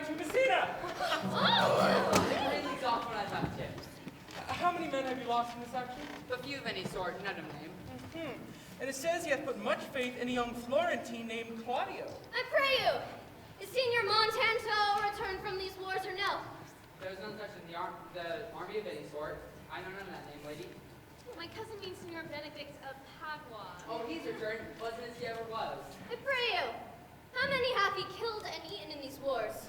to Messina. Rayleigh's off when I left him. How many men have you lost in this action? A few of any sort, none of name. And it says he hath put much faith in a young Florentine named Claudio. I pray you, is Signor Montanto returned from these wars or no? There's none such in the army of any sort. I know none of that name, lady. My cousin means Signor Benedict of Padua. Oh, he's returned, wasn't as he ever was. I pray you, how many hath he killed and eaten in these wars?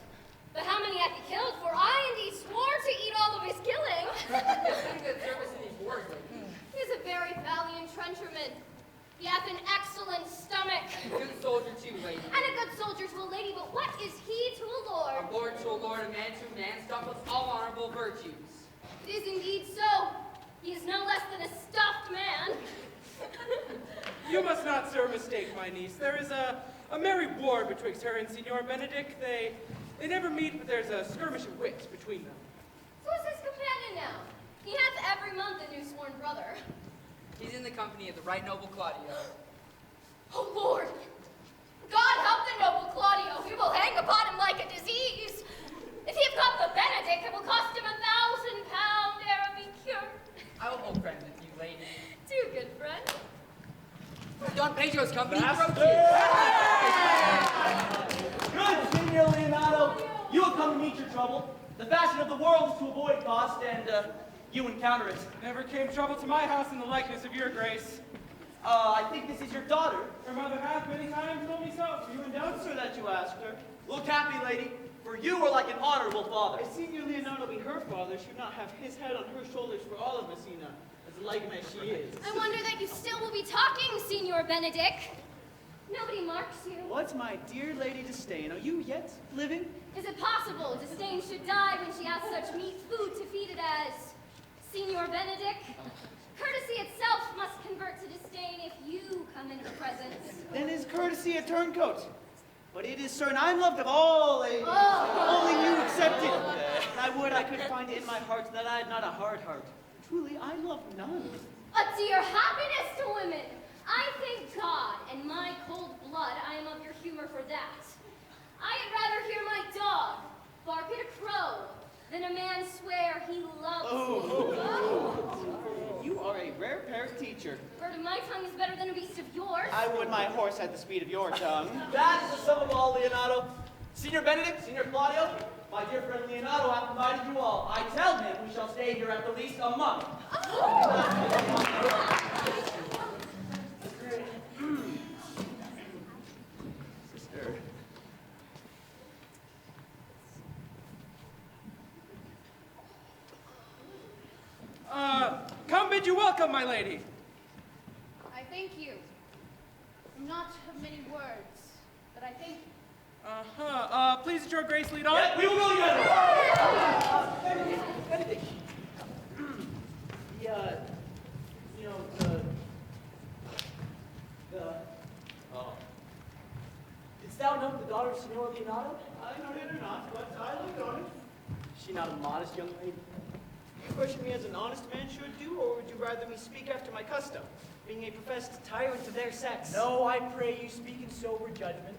But how many hath he killed? For I indeed swore to eat all of his killing. He has been good service in these wars, lady. He is a very valiant trencherman. He hath an excellent stomach. And a good soldier too, lady. And a good soldier to a lady, but what is he to a lord? A lord to a lord, a man to a man, stuffed with all honorable virtues. It is indeed so. He is no less than a stuffed man. You must not, sir, mistake my niece. There is a merry war betwixt her and Signor Benedict. They never meet, but there's a skirmish of wits between them. Who is his companion now? He hath every month a new sworn brother. He's in the company of the right noble Claudio. Oh, Lord! God help the noble Claudio! We will hang upon him like a disease! If he have got the Benedict, it will cost him £1,000 ere it be cured. I will hold friends with you, lady. Too good friend. Don Pedro's company Master! broke Good, Signor Leonardo. You have come to meet your trouble. The fashion of the world is to avoid cost, and you encounter it. Never came trouble to my house in the likeness of your grace. I think this is your daughter. Her mother hath many times told me so. Are you in doubt, Sir, that you asked her. Look happy, lady, for you are like an honorable father. If Signor Leonardo be her father, she would not have his head on her shoulders for all of Messina, as light as she is. I wonder that you still will be talking, Signor Benedict. Nobody marks you. What's my dear Lady Disdain? Are you yet living? Is it possible Disdain should die when she has such meat food to feed it as? Signor Benedict? Courtesy itself must convert to disdain if you come in her presence. Then is courtesy a turncoat? But it is certain I'm loved of all ladies, Oh. only you excepted. And I would I could find it in my heart that I had not a hard heart. Truly, I love none. A dear happiness to women! I thank God and my cold blood I am of your humor for that. I had rather hear my dog bark at a crow than a man swear he loves me. You are a rare pair of teacher. Bird of my tongue is better than a beast of yours. I would my horse had the speed of your tongue. That is the sum of all, Leonardo. Signor Benedict, Signor Claudio, my dear friend Leonardo hath invited you all. I tell him we shall stay here at the least a month. Sister. Come bid you welcome, my lady. I thank you. I'm not of many words, but I thank you. Please let your grace lead on. Yeah, we will go together. Benedict. Didst thou know the daughter of Signor Leonardo? I know it or not, but I looked on it. Is she not a modest young lady? You question me as an honest man should do, or would you rather me speak after my custom, being a professed tyrant of their sex? No, I pray you speak in sober judgment.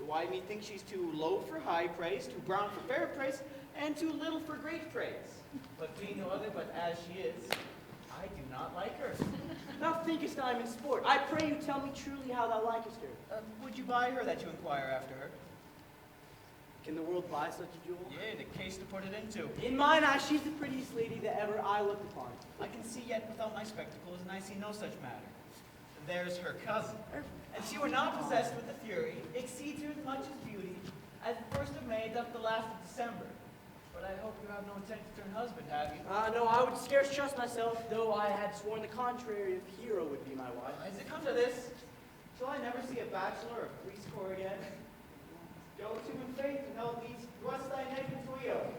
Why, methinks she's too low for high praise, too brown for fair praise, and too little for great praise. But being no other but as she is, I do not like her. Thou thinkest I am in sport. I pray you tell me truly how thou likest her. Would you buy her that you inquire after her? Can the world buy such a jewel? Yea, the case to put it into. In mine eyes, she's the prettiest lady that ever I looked upon. I can see yet without my spectacles, and I see no such matter. There's her cousin. And she were not possessed with the fury, exceeds her as much as beauty, as the 1st of May doth the last of December. But I hope you have no intent to turn husband, have you? No, I would scarce trust myself, though I had sworn the contrary if Hero would be my wife. Has it come to this? Shall I never see a bachelor of threescore again? Go to in faith and help these thrust thy neck into a yoke.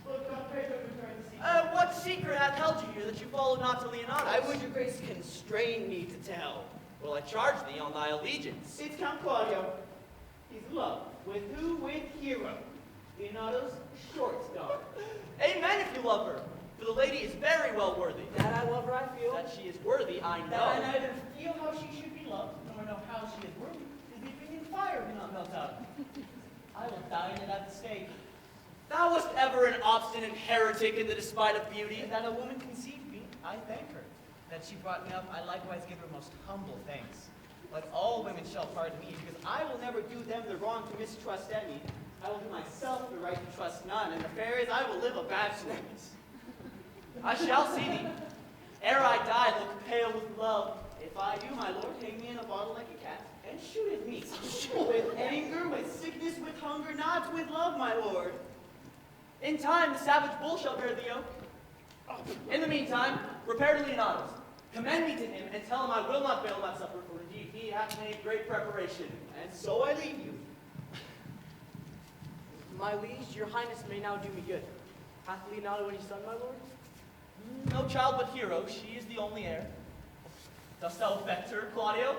Look, Don Pedro return the secret. What secret hath held you here that you follow not to Leonardo? I would your grace constrain me to tell. Will I charge thee on thy allegiance? It's Count Claudio. He's in love. With who? With Hero, Leonardo's short daughter. Amen if you love her, for the lady is very well worthy. That I love her, I feel. That she is worthy, I know. That I neither feel how she should be loved, nor know how she is worthy, is the opinion fire cannot melt out. I will dine it at the stake. Thou wast ever an obstinate heretic in the despite of beauty. That a woman conceived me, I thank her. That she brought me up, I likewise give her most humble thanks. But all women shall pardon me, because I will never do them the wrong to mistrust any. I will do myself the right to trust none, and the fair is I will live a bachelor. I shall see thee. Ere I die, look pale with love. If I do, my lord, hang me in a bottle like a cat, and shoot at me. With anger, with sickness, with hunger, not with love, my lord. In time, the savage bull shall bear the yoke. In the meantime, repair to Leonato's. Commend me to him, and tell him I will not fail my supper, for indeed he hath made great preparation. And so I leave you. My liege, your highness may now do me good. Hath Leonato any son, my lord? No child but Hero, she is the only heir. Dost thou affect her, Claudio?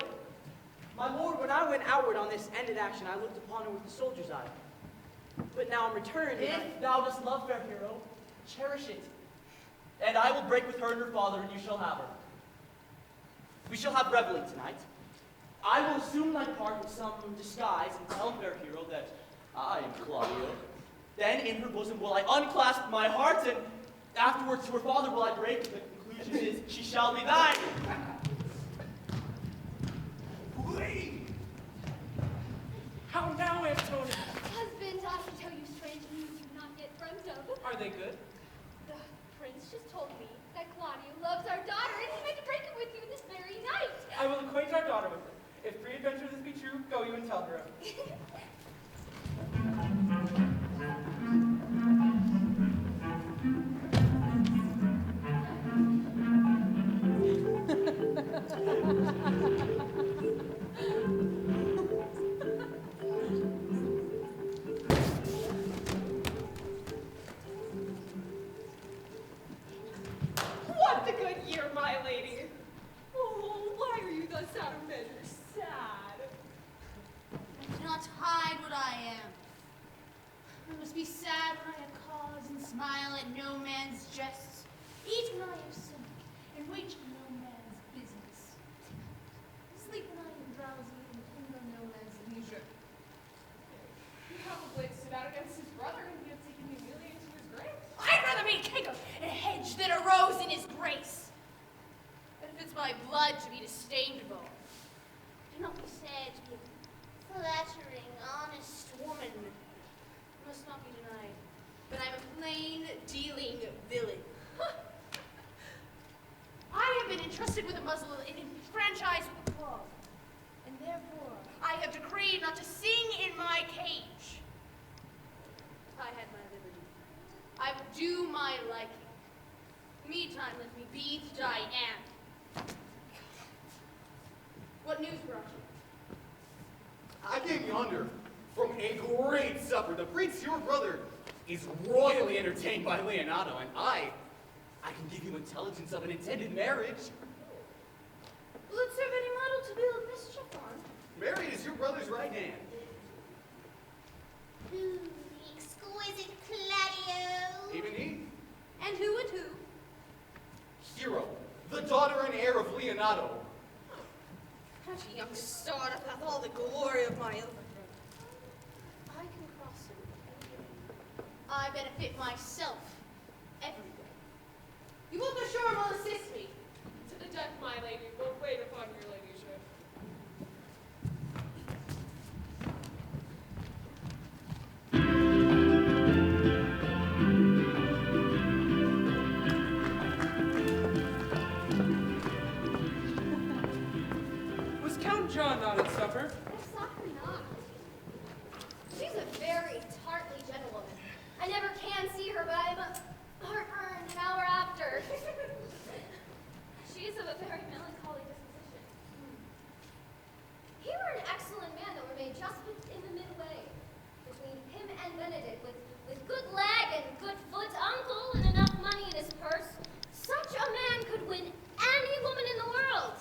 My lord, when I went outward on this ended action, I looked upon her with the soldier's eye. But now I'm returned, and If thou dost love fair Hero, cherish it. And I will break with her and her father, and you shall have her. We shall have revelling tonight. I will assume thy part with some disguise and tell fair Hero that I am Claudio. Then in her bosom will I unclasp my heart, and afterwards to her father will I break. The conclusion is, she shall be thine. How now, Antonia? Husband, I can tell you strange news you've not yet dreamt of. Are they good? The prince just told me that Claudio loves our daughter, and he meant to break it with you this very night. I will acquaint our daughter with it. If pre-adventure this be true, go you and tell her. What a good year, my lady! Oh, why are you thus out of measure sad? I cannot hide what I am. I must be sad when I have cause and smile at no man's jests, eat when I am sick, and wait no man's business, sleep when I am drowsy, and tend on no man's leisure. He probably stood out against his brother and he had taken Amelia into his grave. I'd rather be a king of a hedge than a rose in his grace. But if it's my blood to be disdainable, do not be sad to be a flattering, honest woman. It must not be denied. But I'm a plain dealing villain. I have been entrusted with a muzzle and enfranchised with a claw. And therefore, I have decreed not to sing in my cage. I had my liberty. I will do my liking. Meantime, let me be that I am. What news brought you? I came yonder from a great supper. The prince, your brother, is royally entertained by Leonato, and I can give you intelligence of an intended marriage. Will it serve any model to build mischief on? Married is your brother's right hand. Ooh, the exquisite Claudio. Even he, And who and who? Hero, the daughter and heir of Leonato. Such a young startup hath all the glory of my overthrow. I can cross him any way. I benefit myself every way. You will for sure will assist me. To the death, my lady, will wait upon your ladyship. Was Count John not at supper? I saw her not. She's a very tartly gentlewoman. I never can see her, but I'm heartburned an hour after. She is of a very melancholy disposition. He were an excellent man that were made just in the midway between him and Benedict, with good leg and good foot, uncle, and enough money in his purse. Such a man could win any woman in the world,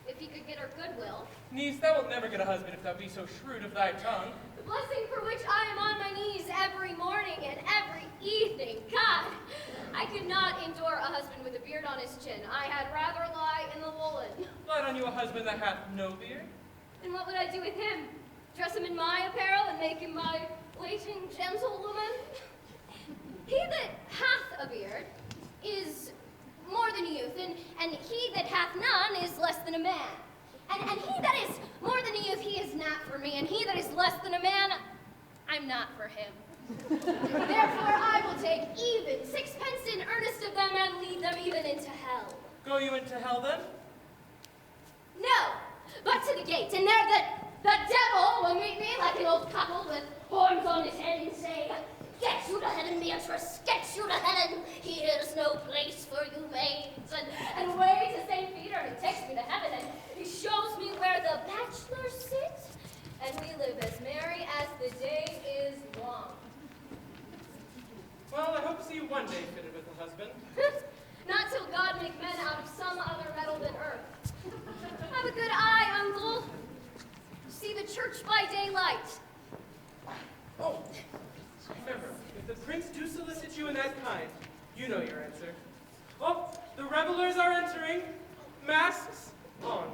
if he could get her goodwill. Niece, thou wilt never get a husband if thou be so shrewd of thy tongue. The blessing for which I am on my knees every morning and every evening. God, I could not endure a husband with a beard on his chin. I had rather lie in the woolen. Light on you a husband that hath no beard. And what would I do with him? Dress him in my apparel and make him my waiting gentlewoman? He that hath a beard is more than a youth, and he that hath none is less than a man. And he that is more than a youth, he is not for me, and he that is less than a man, I'm not for him. Therefore I will take even sixpence in earnest of them and lead them even into hell. Go you into hell then? No, but to the gate, and there the devil will meet me like an old couple with horns on his head and say, "Get you to heaven, Beatrice, get you to heaven. Here's no place for you maids." And way to St. Peter, and he takes me to heaven, and he shows me where the bachelors sit, and we live as merry as the day is long. Well, I hope to see you one day fitted with a husband. Not till God make men out of some other metal than earth. Have a good eye, uncle. See the church by daylight. Oh, remember, if the prince do solicit you in that kind, you know your answer. Oh, the revelers are entering. Masks on.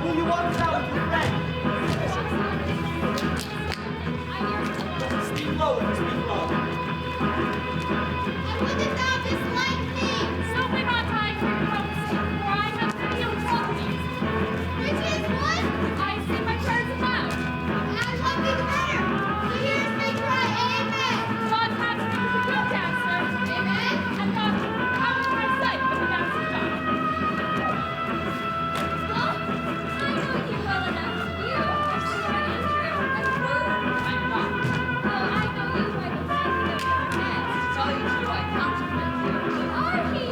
Will you walk us out with your friend? Speak lower, speak lower. And wouldn't thou dislike me? So we not I for for I have real troubles. Which is what? I see my turns about. And I love thee the better. So here's me cry, amen. God has me with a good dancer. Amen. And God, how is my sight with the dancing done? Well, I know you well enough. You are sure Andrew and rude. I'm not. Oh, I know you by the fact of your head. To tell you true, I compliment you. Are he?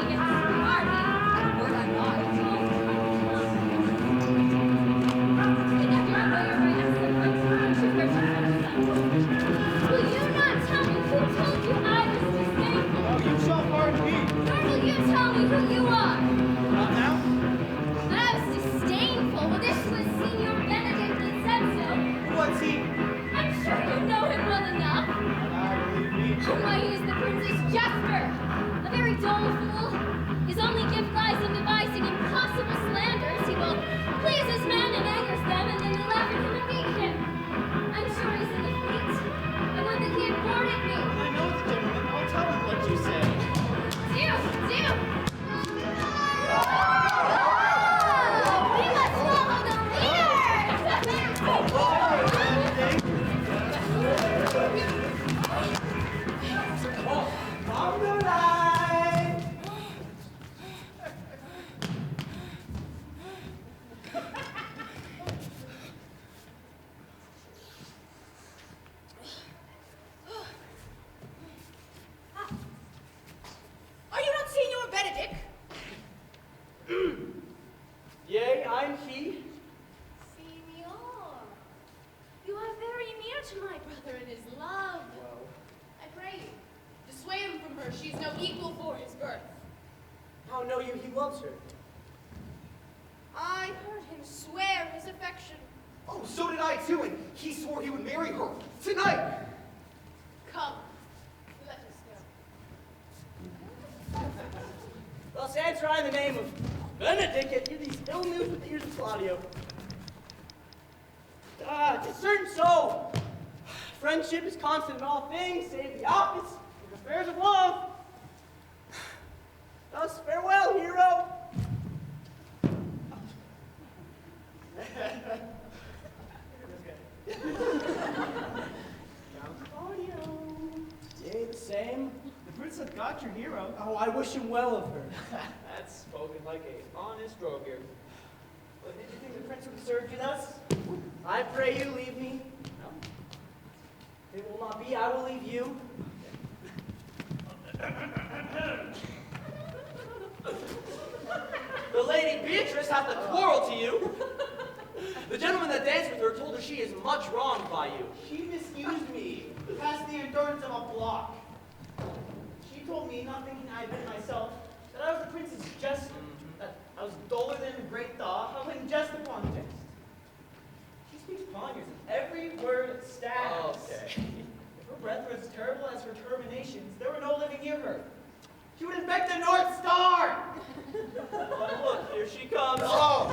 Are he? Word I'm not. Will you not tell me who told you I was disdainful? Oh, you shall pardon me. Nor will you tell me who you are? Not now? That I was disdainful. Well, this was Signor Benedict that said so. What's he? I'm sure you know him well enough. Ah, believe me. Oh, why, he is the Princess Jesper. A very dull fool. His only gift lies in devising impossible slanders. He will please his men and angers them, and then they laugh at him and beat him. I'm sure he's in the fleet. I would that he had boarded me. I know the gentleman. I'll tell him what you say. Do! We must follow the Come the light. Are you not Signor Benedict? Yea, I'm he. Signor, you are very near to my brother in his love. I pray you, dissuade him from her. She is no equal for his birth. How know you he loves her? I heard him swear his affection. Oh, so did I too, and he swore he would marry her tonight. Come, let us go. Thus answer I in the name of Benedict, and hear these ill news with the ears of Claudio. Tis certain so. Friendship is constant in all things, save the opposites in affairs of love. Thus farewell, hero. Claudio. Yea, the same. The prince hath got your hero. Oh, I wish him well of her. That's spoken like a honest roger. But did you think the prince would have served you thus? I pray you leave me. No. It will not be, I will leave you. The lady Beatrice hath a quarrel to you. The gentleman that danced with her told her she is much wronged by you. She misused me past the endurance of a block. She told me, not thinking I had been myself, that I was the prince's jester, that I was duller than a great thaw, howling jest upon jest. She speaks Poniers, and every word stabs. Okay. If her breath were as terrible as her terminations, there were no living near her. She would infect the North Star! Oh, look, here she comes. Oh!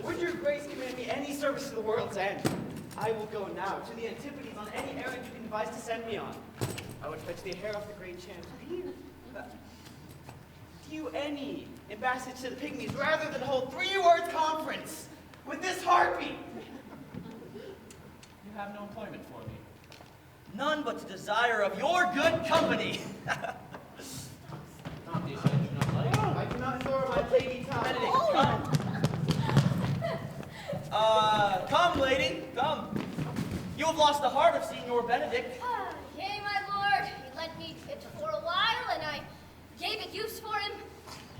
Would your grace command me any service to the world's end? I will go now to the Antipodes on any errand you can devise to send me on. I would fetch the hair off the great champ's beard. Do you any embassage to the Pygmies rather than hold 3-word conference with this harpy? You have no employment for me. None but the desire of your good company. I cannot throw my lady time. Benedict, come. Come, lady, come. You have lost the heart of Signor Benedict. Yea, my lord, he lent me it for a while, and I gave it use for him.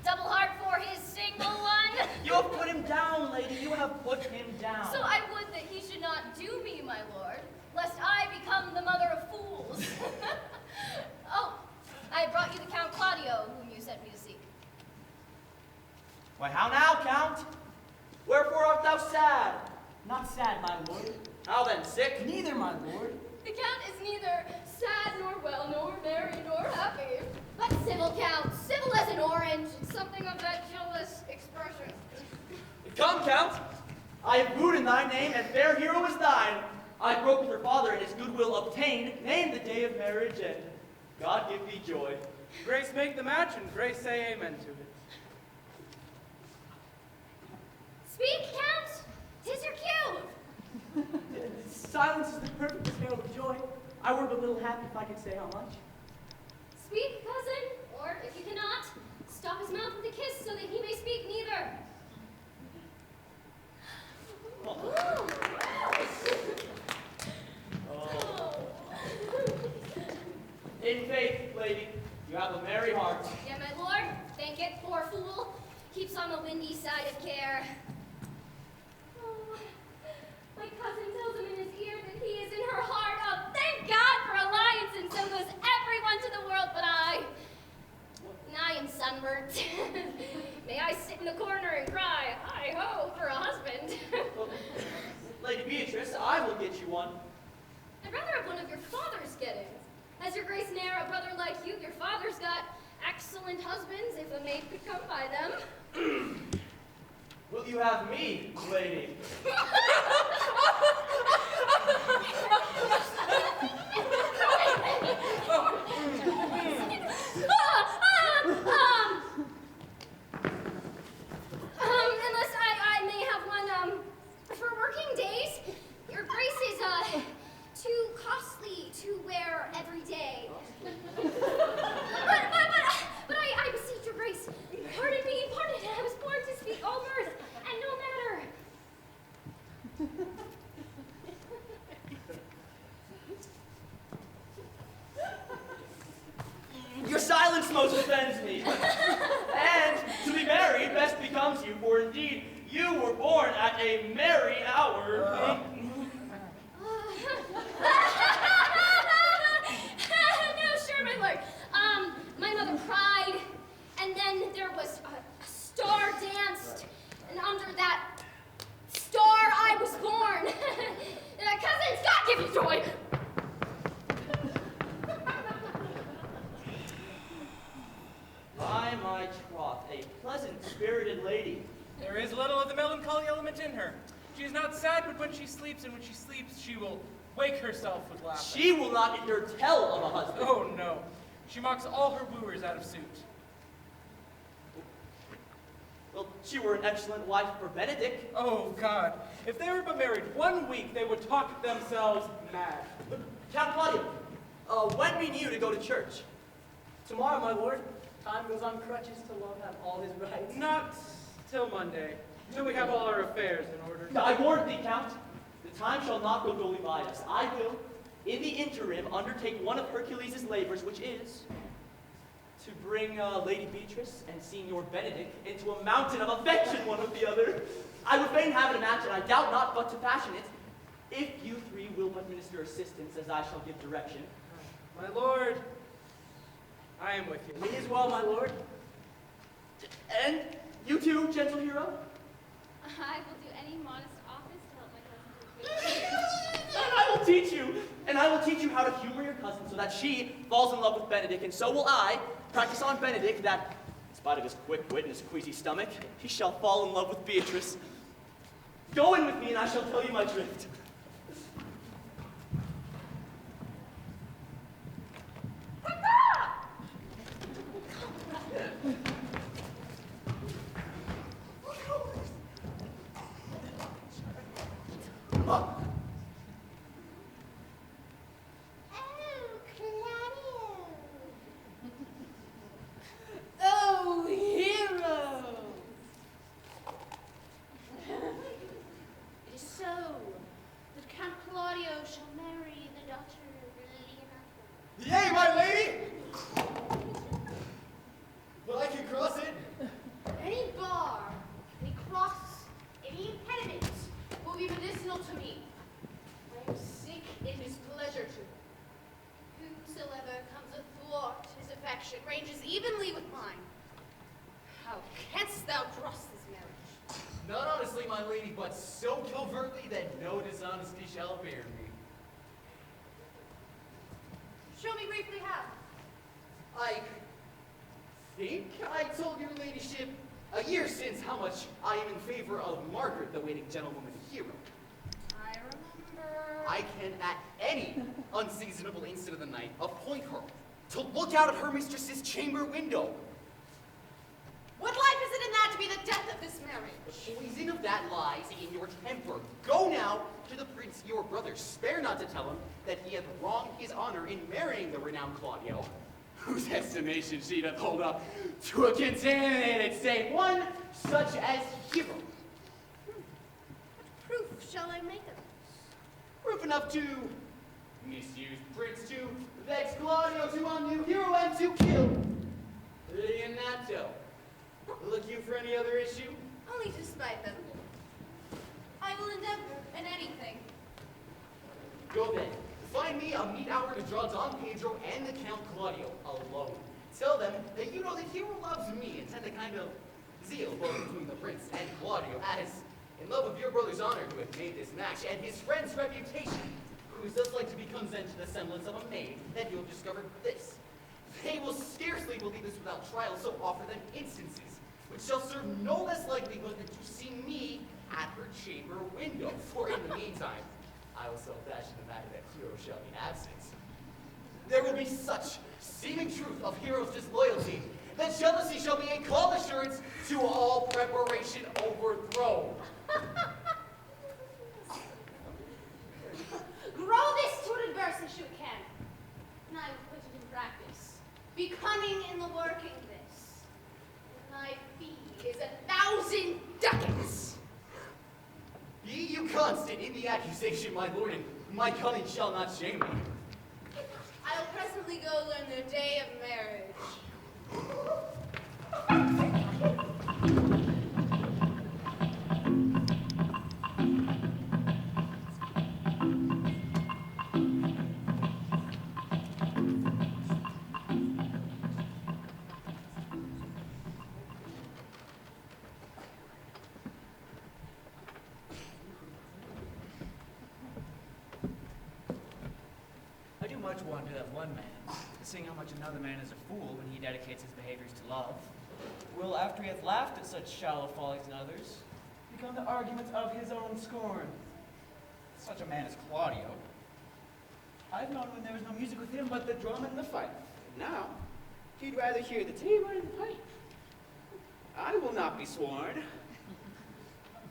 Double heart for his single one. You have put him down, lady. You have put him down. So I would that he should not do me, my lord, lest I become the mother of fools. Oh, I brought you the Count Claudio, whom you sent me to seek. Why, how now, Count? Wherefore art thou sad? Not sad, my lord. How then, sick? Neither, my lord. The Count is neither sad nor well, nor merry nor happy, but civil, Count, civil as an orange, something of that jealous expression. Come, Count. I have wooed in thy name, and fair hero is thine. I broke with her father, and his goodwill obtained, named the day of marriage, and God give thee joy. Grace make the match, and grace say amen to it. Speak, Count! 'Tis your cue! Silence is the perfectest hail of joy. I were but little happy if I could say how much. Speak, cousin, or if you cannot, stop his mouth with a kiss so that he may speak neither. In faith, lady, you have a merry heart. Yeah, my lord, thank it, poor fool. Keeps on the windy side of care. Oh, my cousin tells him in his ear that he is in her heart. Oh, thank God for alliance, and so goes everyone to the world but I. And I am sunburnt. May I sit in the corner and cry, hi-ho, for a husband. Well, Lady Beatrice, I will get you one. I'd rather have one of your father's gettings. Has your grace ne'er a brother like you? Your father's got excellent husbands, if a maid could come by them. Will you have me, lady? Unless I may have one, for working days. Your grace is, too costly to wear every day. But I beseech your grace, pardon me, pardon. I was born to speak all mirth, and no matter. Your silence most offends me. And to be married best becomes you, for indeed you were born at a merry hour. No, sure, my lord. My mother cried, and then there was a star danced, and under that star I was born. Cousins, God give you joy. By my troth, a pleasant-spirited lady. There is little of the melancholy element in her. She is not sad, but when she sleeps, and when she sleeps, she will wake herself with laughter. She will not endure tell of a husband. Oh, no. She mocks all her wooers out of suit. Well, she were an excellent wife for Benedict. Oh, God. If they were but married 1 week, they would talk themselves mad. Count Claudio, when mean you to go to church? Tomorrow, my lord, time goes on crutches till love have all his rights. Not till Monday, till we have all our affairs in order. I warn thee, Count, the time shall not go duly by us. I will, in the interim, undertake one of Hercules' labors, which is to bring Lady Beatrice and Signor Benedict into a mountain of affection one with the other. I would fain have it a match, and I doubt not but to fashion it, if you three will but minister assistance, as I shall give direction. My lord, I am with you. Me as well, my lord. And you too, gentle hero. I will do any modest office to help my cousin succeed. And I will teach you. And I will teach you how to humor your cousin so that she falls in love with Benedict. And so will I practice on Benedict that, in spite of his quick wit and his queasy stomach, he shall fall in love with Beatrice. Go in with me and I shall tell you my drift. Oh, hero! It is so that Count Claudio shall marry the daughter of Leonardo. Yay, my lady! But I can cross it. Any bar, any cross, any impediment will be medicinal to me. I am sick in his pleasure to. Whosoever comes athwart his affection ranges evenly with mine. How canst thou cross this marriage? Not honestly, my lady, but so covertly that no dishonesty shall appear in me. Show me briefly how. I think I told your ladyship a year since how much I am in favor of Margaret, the waiting gentlewoman hero. I remember. I can, at any unseasonable instant of the night, appoint her to look out at her mistress's chamber window. What life is it in that to be the death of this marriage? The poison of that lies in your temper. Go now to the prince, your brother. Spare not to tell him that he hath wronged his honor in marrying the renowned Claudio, whose estimation she doth hold up to a contaminated state, one such as hero. What proof shall I make of this? Proof enough to misuse prince, to vex Claudio, to undo hero, and to kill Leonato. Look you for any other issue? Only to spite them. I will endeavor in anything. Go then. Find me a meet hour to draw Don Pedro and the Count Claudio alone. Tell them that you know the hero loves me and send a kind of zeal both between the prince and Claudio, as in love of your brother's honor who hath made this match, and his friend's reputation, who is thus like to become then to the semblance of a maid, that you have discovered this. They will scarcely believe this without trial, so offer them instances, which shall serve no less likelihood than to see me at her chamber window. For in the meantime, I will so fashion the matter that hero shall be absent. There will be such seeming truth of hero's disloyalty that jealousy shall be a calm assurance to all preparation overthrown. Grow this to adverse issue can, and I will put it in practice. Be cunning in the working this. My fee is 1,000 ducats. Be you constant in the accusation, my lord, and my cunning shall not shame me. I will presently go learn the day of marriage. I do much wonder that one man, seeing how much another man is a fool when he dedicates his behaviors to love, will, after he hath laughed at such shallow follies in others, become the arguments of his own scorn. Such a man as Claudio. I've known when there was no music with him but the drum and the fife. Now, he'd rather hear the tabor and the pipe. I will not be sworn.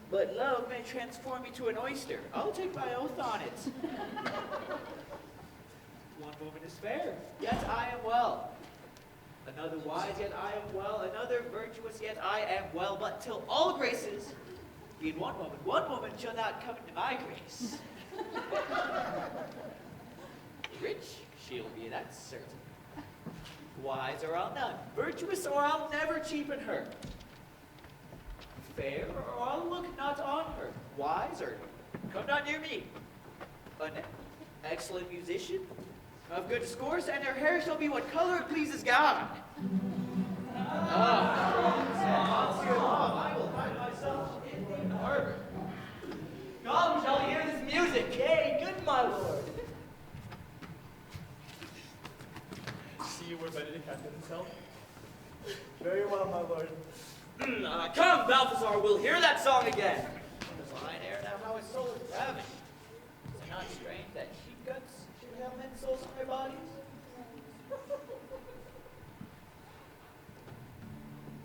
But love may transform me to an oyster. I'll take my oath on it. One woman is fair, yet I am well. Another wise, yet I am well. Another virtuous, yet I am well. But till all graces be in one woman shall not come into my grace. Rich she'll be, that's certain. Wise or I'll none. Virtuous or I'll never cheapen her. Fair or I'll look not on her. Wise or come not near me. An excellent musician of good discourse, and her hair shall be what color it pleases God. I will hide myself in the harbor. Come, shall we hear this music? Yea, good my lord. See you where Benedict hath himself? Very well, my lord. Come, Balthazar, we'll hear that song again. Fine air now, how his soul is ravished. Is it not strange that sheep guts should have men's souls in their bodies?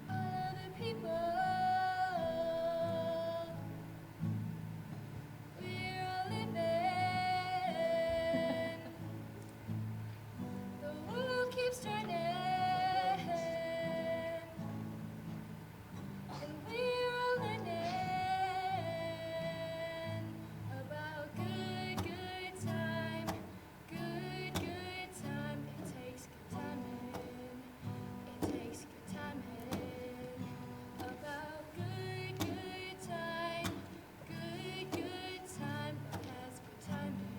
Other people, we're all living. The world keeps turning, and we're all learning about good, good time, good, good time. It takes good timing. It takes good timing. About good, good time, good, good time. Love has good timing.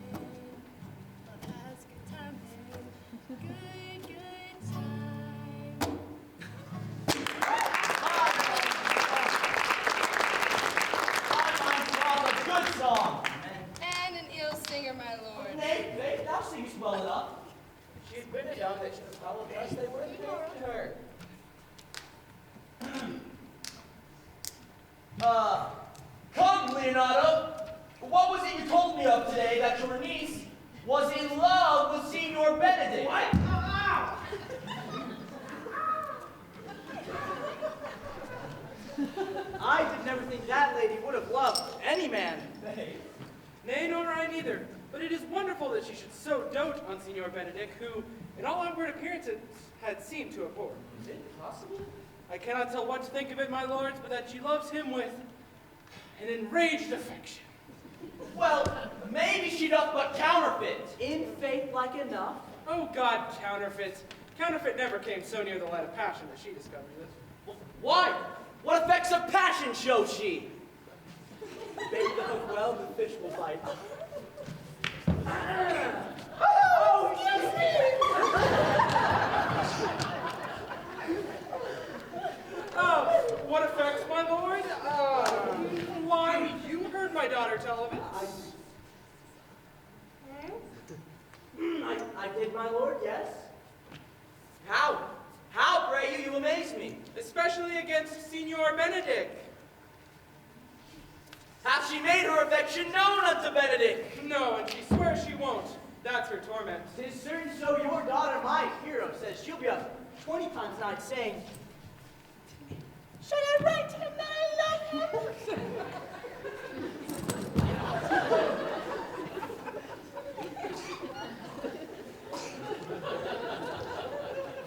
Love has good timing. Good, good time. A good song. And an ill singer, my lord. Nay, thou singest well enough. If she had been a young, they should have followed us. They would have taken her. Come, Leonardo. What was it you told me of today that your niece was in love with Signor Benedict? What? I did never think that lady would have loved any man. Nay, nor I neither. But it is wonderful that she should so dote on Signor Benedict, who, in all outward appearances, had seemed to abhor. Is it possible? I cannot tell what to think of it, my lords, but that she loves him with an enraged affection. Well, maybe she doth but counterfeit. In faith like enough. Oh God, counterfeit. Counterfeit never came so near the light of passion that she discovered this. Why? What effects of passion shows she? Bait the hook well, the fish will bite. Oh, what effects, my lord? Why, you heard my daughter tell of it. I did, my lord, yes. How? How, pray you? You amaze me. Especially against Signor Benedict. Hath she made her affection known unto Benedict? No, and she swears she won't. That's her torment. 'Tis certain so your daughter, my hero, says she'll be up 20 times a night saying, should I write to him that I love him?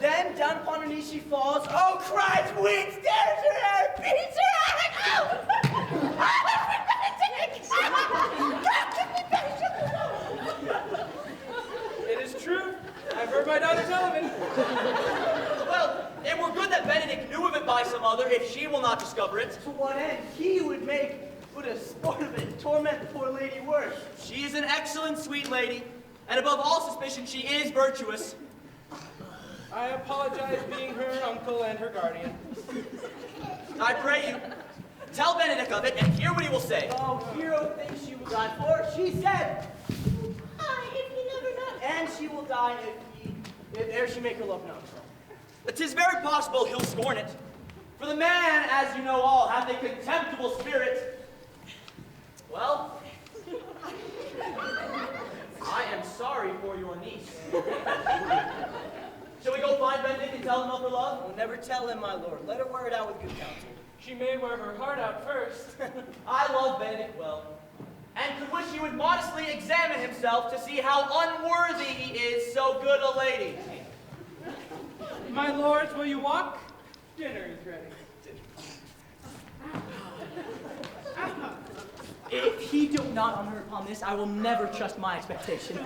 Then down upon her knees she falls. Oh, cries, weeps, tears her hair, beats her It is true. I've heard my daughter tell of it. Well, it were good that Benedict knew of it by some other, if she will not discover it. To what end he would make would a sport of it, torment the poor lady worse. She is an excellent sweet lady, and above all suspicion, she is virtuous. I apologize being her uncle and her guardian. I pray you, tell Benedict of it, and hear what he will say. Oh, hero thinks she will die for, she said. Aye, if he never not. And she will die if ere she make her love known. 'Tis very possible he'll scorn it. For the man, as you know all, hath a contemptible spirit. Well, I am sorry for your niece. Shall we go find Benedict and tell him of her love? We'll never tell him, my lord. Let her wear it out with good counsel. She may wear her heart out first. I love Benedict well, and could wish he would modestly examine himself to see how unworthy he is so good a lady. My lords, will you walk? Dinner is ready. If he dote not on her upon this, I will never trust my expectation.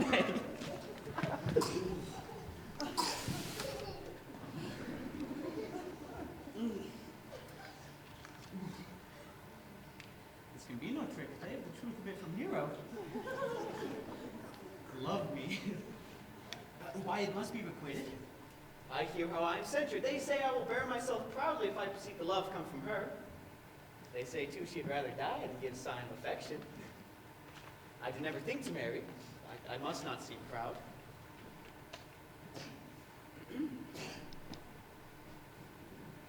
This can be no trick. I have the truth of it from Hero. Love me. Why, it must be requited. I hear how I am censured. They say I will bear myself proudly if I perceive the love come from her. They say, too, she'd rather die than give sign of affection. I did never think to marry. I must not seem proud.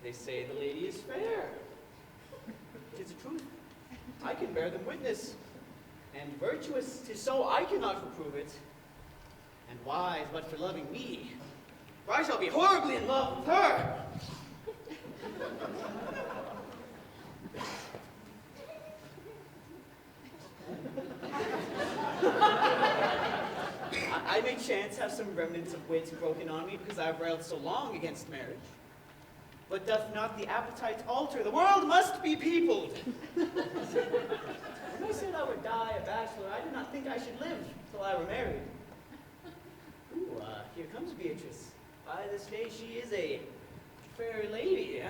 They say the lady is fair. 'Tis the truth. I can bear them witness. And virtuous, 'tis so I cannot reprove it. And wise but for loving me, for I shall be horribly in love with her. I may chance have some remnants of wit broken on me because I have railed so long against marriage. But doth not the appetite alter? The world must be peopled. When I said I would die a bachelor, I did not think I should live till I were married. Ooh, here comes Beatrice. By this day she is a fair lady.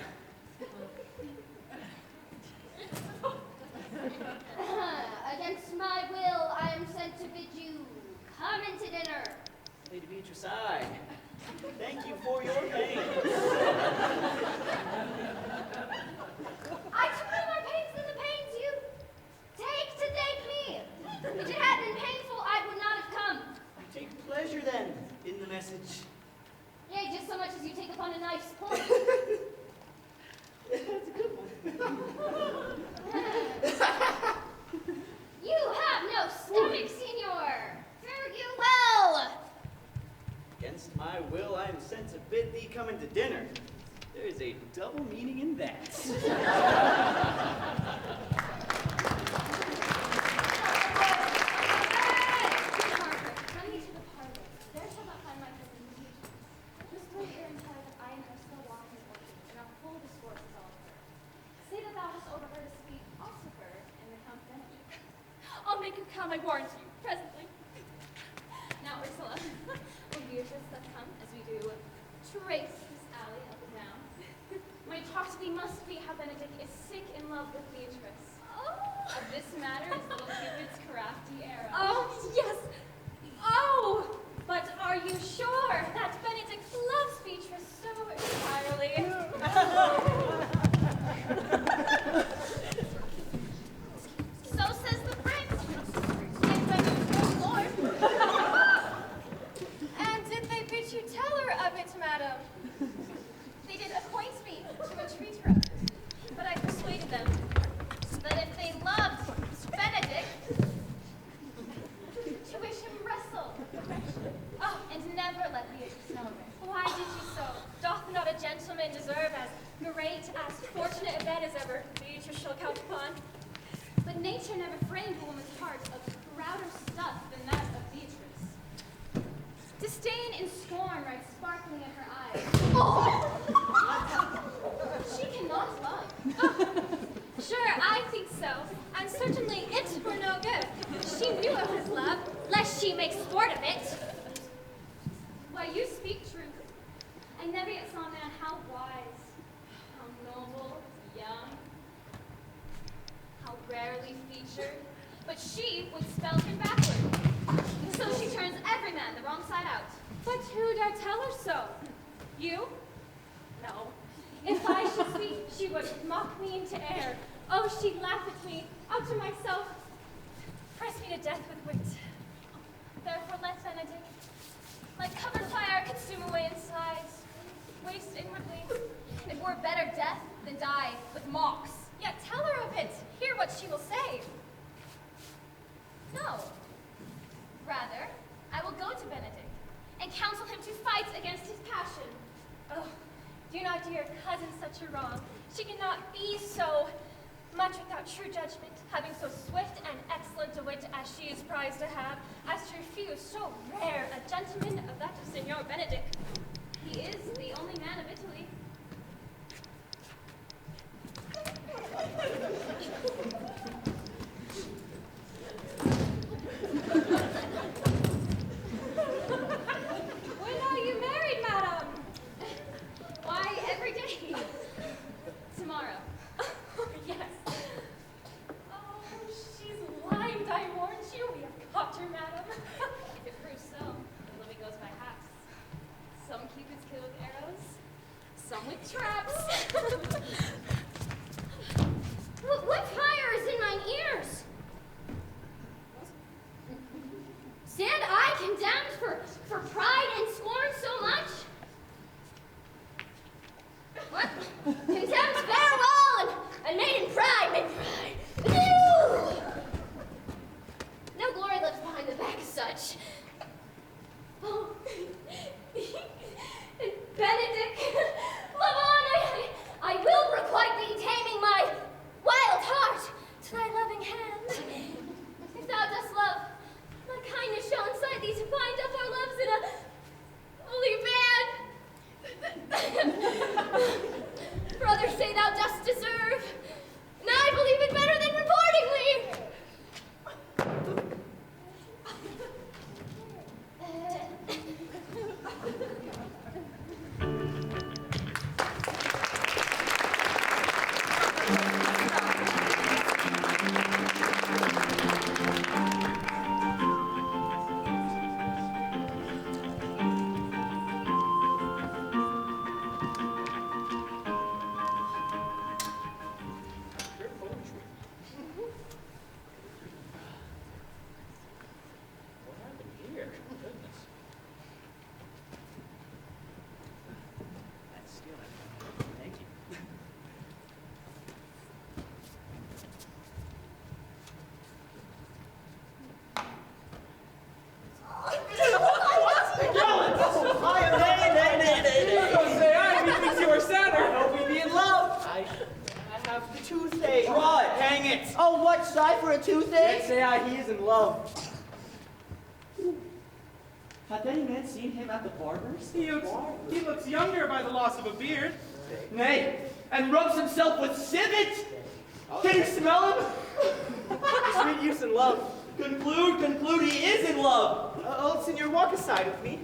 Against my will, I am sent to bid you come into dinner. Lady Beatrice, I thank you for your pains. I took no more pains than the pains you take to take me. If it had been painful, I would not have come. You take pleasure then in the message. Yea, just so much as you take upon a knife's point. That's a good one. You have no stomach, senor. Fare you well. Against my will, I am sent to bid thee come into dinner. There is a double meaning in that. Margaret, run me to the parlor. There shall not find my cousin Beatrice. Just wait here and tell her that I and her still walk in the orchard, and our full discourse is all of her. Say that thou hast overheard us speak also of her in the Count Benedict. I'll make her come, I warrant you, presently. Now, Ursula, when Beatrice doth come, as we do, trace this alley up and down, my talk to thee must be how Benedict is sick in love with Beatrice. Of this matter is little Cupid's crafty arrow. Oh, yes. Oh, but are you sure that Benedict loves Beatrice so entirely? So says the prince. And Benedict's lord. And did they bid you tell her of it, madam? They did acquaint me to entreat her of it, but I persuaded them that if they loved Benedict, to wish him wrestle, and never let Beatrice know of it. Why did you so? Doth not a gentleman deserve as great, as fortunate a bed as ever Beatrice shall count upon? But nature never framed a woman's heart of prouder stuff than that of Beatrice. Disdain and scorn ride sparkling in her eyes. She cannot love. Sure, I think so. And certainly it were no good. She knew it was love, lest she make sport of it. Why, you speak truth. I never yet saw a man how wise, how noble, young, how rarely featured, but she would spell him backward. So she turns every man the wrong side out. But who dare tell her so? You? No. If I should speak, she would mock me into air. Oh, she'd laugh at me, out to myself, press me to death with wit. Therefore let Benedict, like covered fire, consume away inside, waste inwardly. It were better death than die with mocks. Yet tell her of it, hear what she will say. No. Rather, I will go to Benedict and counsel him to fight against his passion. Oh, do not do your cousin such a wrong. She cannot be so much without true judgment, having so swift and excellent a wit as she is prized to have, as to refuse so rare a gentleman of that of Signor Benedict. He is the only man of Italy. When are you married, madam? Why, every day. Tomorrow. Yes. Oh, she's limed, I warn you. We have caught her, madam. If it proves so, the living goes by halves. Some cupids kill with arrows, some with traps. What fire is in mine ears? Stand I condemned for pride and scorn so much? What? Condemned farewell and made in pride, Ew! No glory lives behind the back as such. Oh, Benedict, love on, I will requite thee taming my wild heart to thy loving hand. If thou dost love, my kindness shall incite thee to bind up our loves in a holy band. For others say thou dost deserve, and I believe it better than reportingly. He is in love. Hath any man seen him at the barber's? He looks younger by the loss of a beard. Nay, and rubs himself with civet. Can you smell him? Sweet youth in love. Conclude, he is in love. Old Senor, walk aside with me.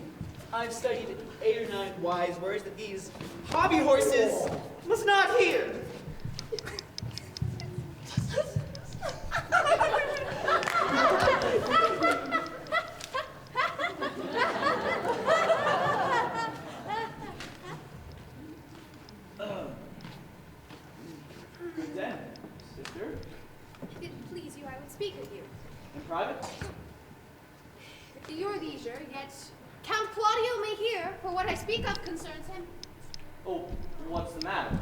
I've studied 8 or 9 wise words that these hobby horses must not hear. Good then, sister. If it please you, I would speak with you. In private? At your leisure, yet Count Claudio may hear, for what I speak of concerns him. Oh, what's the matter?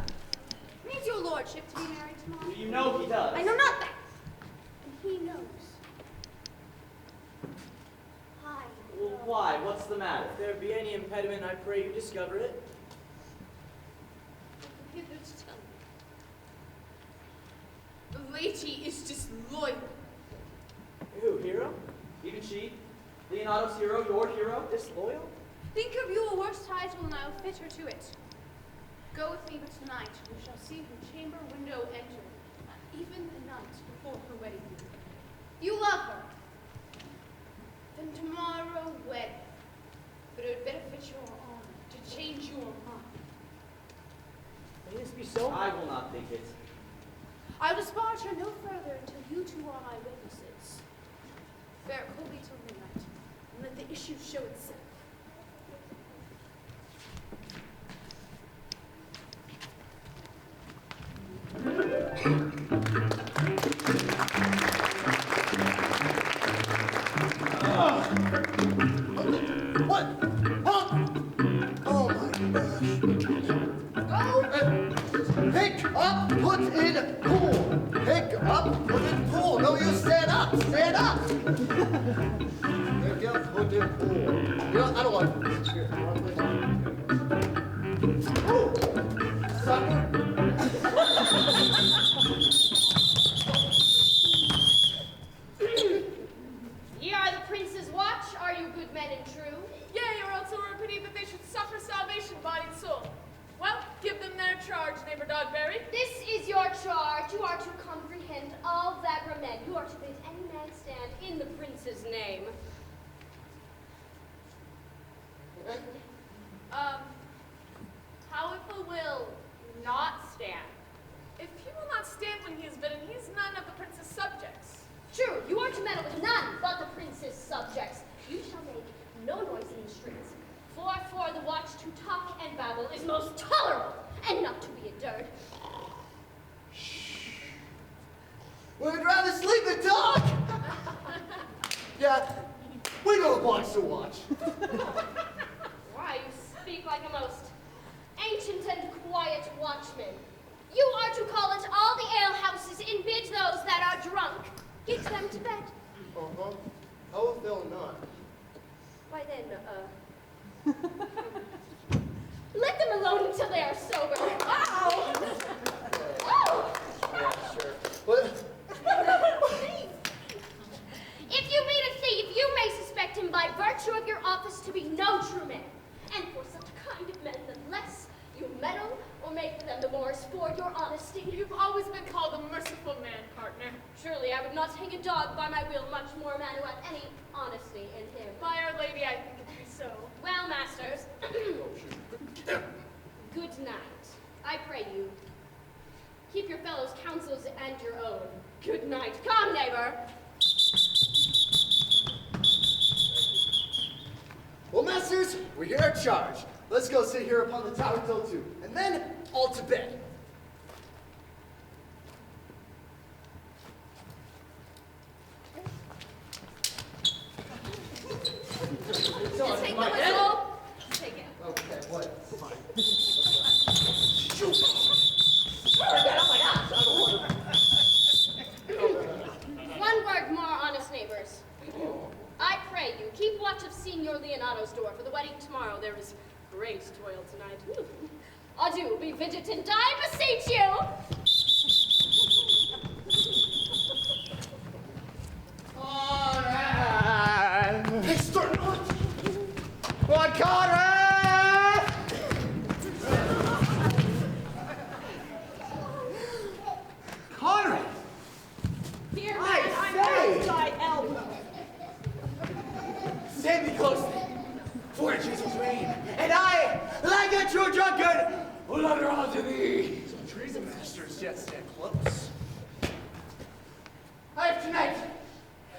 Means your lordship to be married tomorrow. You know he does. I know not that. And he knows. I Well, know. why? What's the matter? If there be any impediment, I pray you discover it. Hither to tell me. The lady is disloyal. Who, hero? Even she? Leonato's hero, your hero, disloyal? Think of you a worse title, and I will fit her to it. Go with me, but tonight we shall see her chamber window enter, even the night before her wedding. You love her. Then tomorrow wed. But it would benefit your honor to change your mind. May this be so? I will not think it. I will dispatch her no further until you two are my witnesses. Bear coldly till midnight, and let the issue show itself. What? Huh? Oh my gosh. Pick up, put in pool. Pick up, put in pool. No, you stand up. Stand up. Pick up, put in pool. You know, I don't want to. Here, I want to Ooh. Sucker. Ye are the prince's watch, are you good men and true? Yea, or else it were a pity that they should suffer salvation, body and soul. Well, give them their charge, neighbor Dogberry. This is your charge. You are to comprehend all that were men. You are to bid any man stand in the prince's name. How if a will not stand? If he will not stand when he is bidden, he is none of the prince's subjects. True, you are to meddle with none but the prince's subjects. You shall make no noise in the streets, 4 the watch to talk and babble is most tolerable and not to be endured. We'd rather sleep than talk! Yeah, we don't watch to watch. Why, you speak like a most ancient and quiet watchman. You are to call at all the alehouses and bid those that are drunk. Get them to bed. Uh-huh. How if they'll not? Why then, let them alone until they are sober. Oh! Yeah, sure. What? If you meet a thief, you may suspect him by virtue of your office to be no true man. And for such kind of men, the less you meddle or make for them, the more is for your honesty. You've always been called a merciful man, partner. Surely I would not hang a dog by my wheel, much more a man who had any honesty in him. By Our Lady, I think it to be so. Well, masters, good night. I pray you, keep your fellows' counsels and your own. Good night. Come, neighbor. Well, masters, we hear our charge. Let's go sit here upon the tower till 2, and then all to bed. Take the whistle. Take it. Okay, what? Fine. One word more, honest neighbors. I pray you, keep watch of Signor Leonato's door. For the wedding tomorrow, there is great toil tonight. Adieu, be vigilant, I beseech you! Conrad! Hey, start not! What, Conrad? Conrad! Here, I man, I'm say! outside help. Stand me closely, for it Jesus reign, and I, like a true drunkard, will utter all to thee. Some treason masters yet stand close. I have tonight,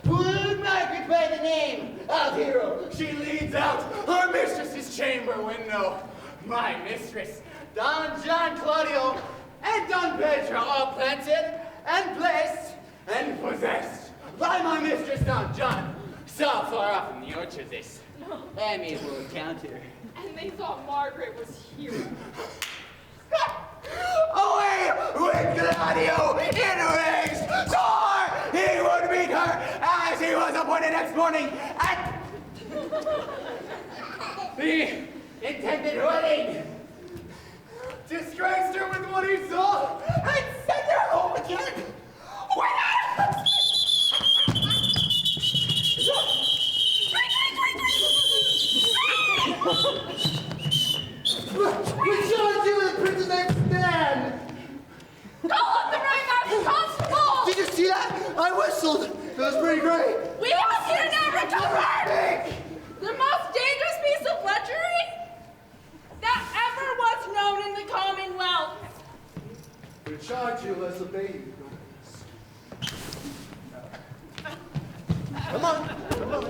would Margaret by the name of Hero. She leads out her mistress's chamber window. My mistress, Don John Claudio, and Don Pedro are planted and placed and possessed by my mistress, Don John. So far off in the orchard, this amiable encounter. And they thought Margaret was here. Away with Gladio in rings! Swore he would meet her as he was appointed next morning at the intended wedding. Disgraced her with what he saw and sent her home again without We shall do the prisoner named Stan! Call up the right constable! Did you see that? I whistled. It was pretty great. We must here now recover! The most dangerous piece of lechery that ever was known in the Commonwealth. We charge you as a baby. Come on, come on.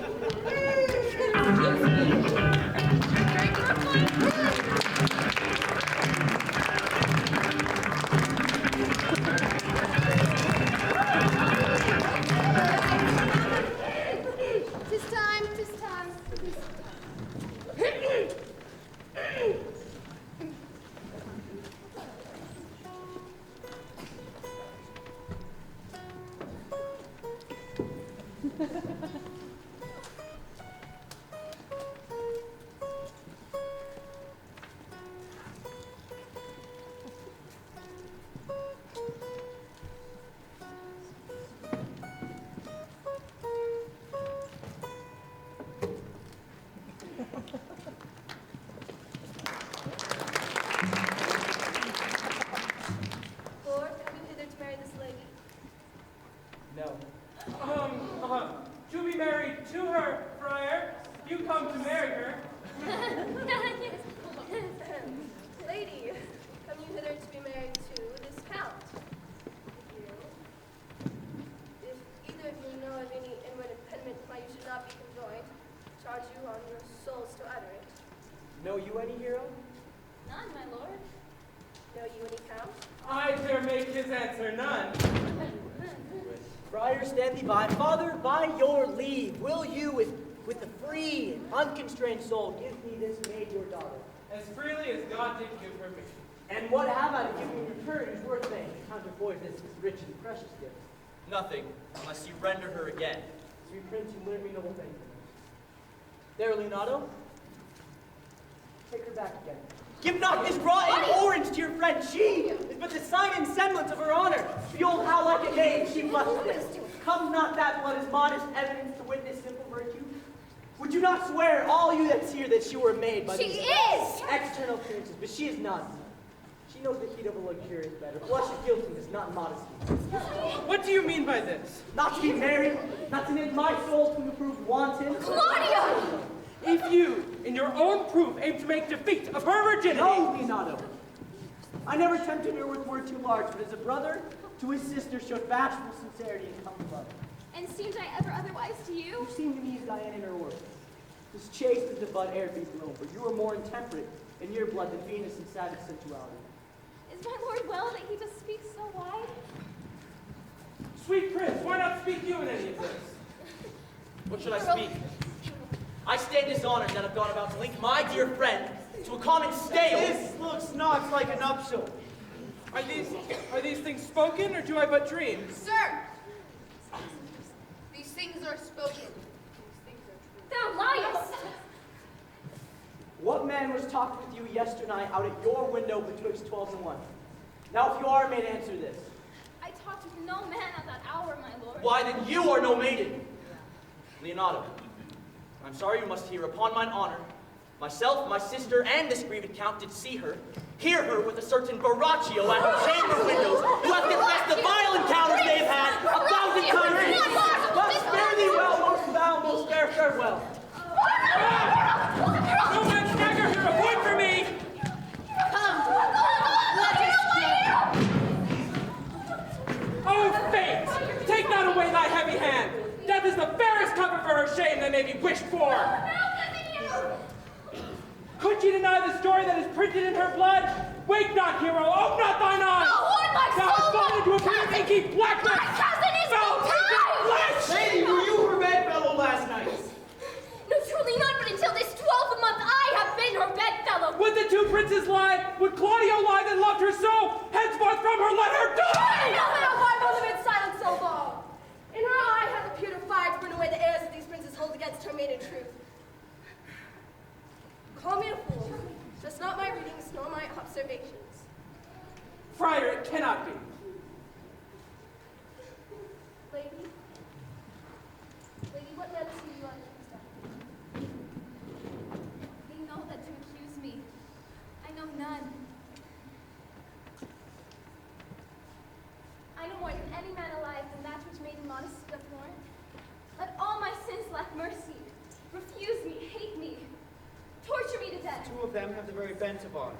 Tis time, tis time. Lord, have you hither to marry this lady? No. To be married to her, friar. You come to marry her. Lady, come you hither to be married to this count? If either of you know of any inward impediment why you should not be conjoined, charge you on your souls to utter it. Know you any hero? None, my lord. Know you any count? I dare make his answer none. Friar, stand thee by. Father, by your leave, will you, with a free and unconstrained soul, give me this maid your daughter? As freely as God did give her me. And what have I to give you in return is worth saying to counterpoise this rich and precious gift? Nothing, unless you render her again. Sweet prince, you learn me noble things. There, Leonardo. Take her back again. Give not this raw orange to your friend. She is but the sign and semblance of her honor. Behold how like a maid she must this. Comes not that blood as modest evidence to witness simple virtue? Would you not swear, all you that see her, that she were made by these external appearances? But she is none. She knows the heat of a luxurious bed. Her blush is guiltiness, not modesty. What do you mean by this? Not to be married, not to knit my soul to approve wanton. Claudio! If you, in your own proof, aim to make defeat of her virginity... No, Leonardo. I never tempted her with word too large, but as a brother to his sister showed bashful sincerity and common love. And seemed I ever otherwise to you? You seem to me as Diana in her order. As chaste as the bud ere be blown, but you are more intemperate in your blood than Venus in savage sensuality. Is my lord well that he does speak so wide? Sweet prince, why not speak you in any of this? What should I speak? I stand dishonored that I've gone about to link my dear friend to a common stale. This looks not like a nuptial. Are these things spoken, or do I but dream? Sir! These things are spoken. These things are true. Thou liest! What man was talked with you yesternight out at your window betwixt 12 and 1? Now if you are, may answer this. I talked with no man at that hour, my lord. Why, then you are no maiden. Leonardo, I'm sorry you must hear, upon mine honor, myself, my sister, and this grieved count did see her, hear her with a certain Baraccio at her chamber windows, who hath confessed the vile encounters they have had 1,000 times. But spare thee well, most thou, most fair farewell. No man stagger here, a point for me! Oh, fate! Take not away thy heavy hand! Death is the fairest cover for her shame that may be wished for! Could she deny the story that is printed in her blood? Wake not, hero! Open not thine eyes! Thou hast fallen into a pit of inky blackness! My cousin is Foul flesh! Lady, were you her bedfellow last night? No, truly not, but until this 12th month I have been her bedfellow. Would the two princes lie? Would Claudio lie that loved her so? Henceforth from her let her die! Why both have been silent so long? In her eye hath appeared a fire to burn away the airs that these princes hold against her maiden truth. Call me a fool, just not my readings nor my observations. Friar, it cannot be. Lady, what man see you on the They know that to accuse me. I know none. I know more than any man alive than that which maiden modesty doth warrant. Let all my sins lack mercy. Refuse me, hate me. Torture me to death. Two of them have the very bent of honor.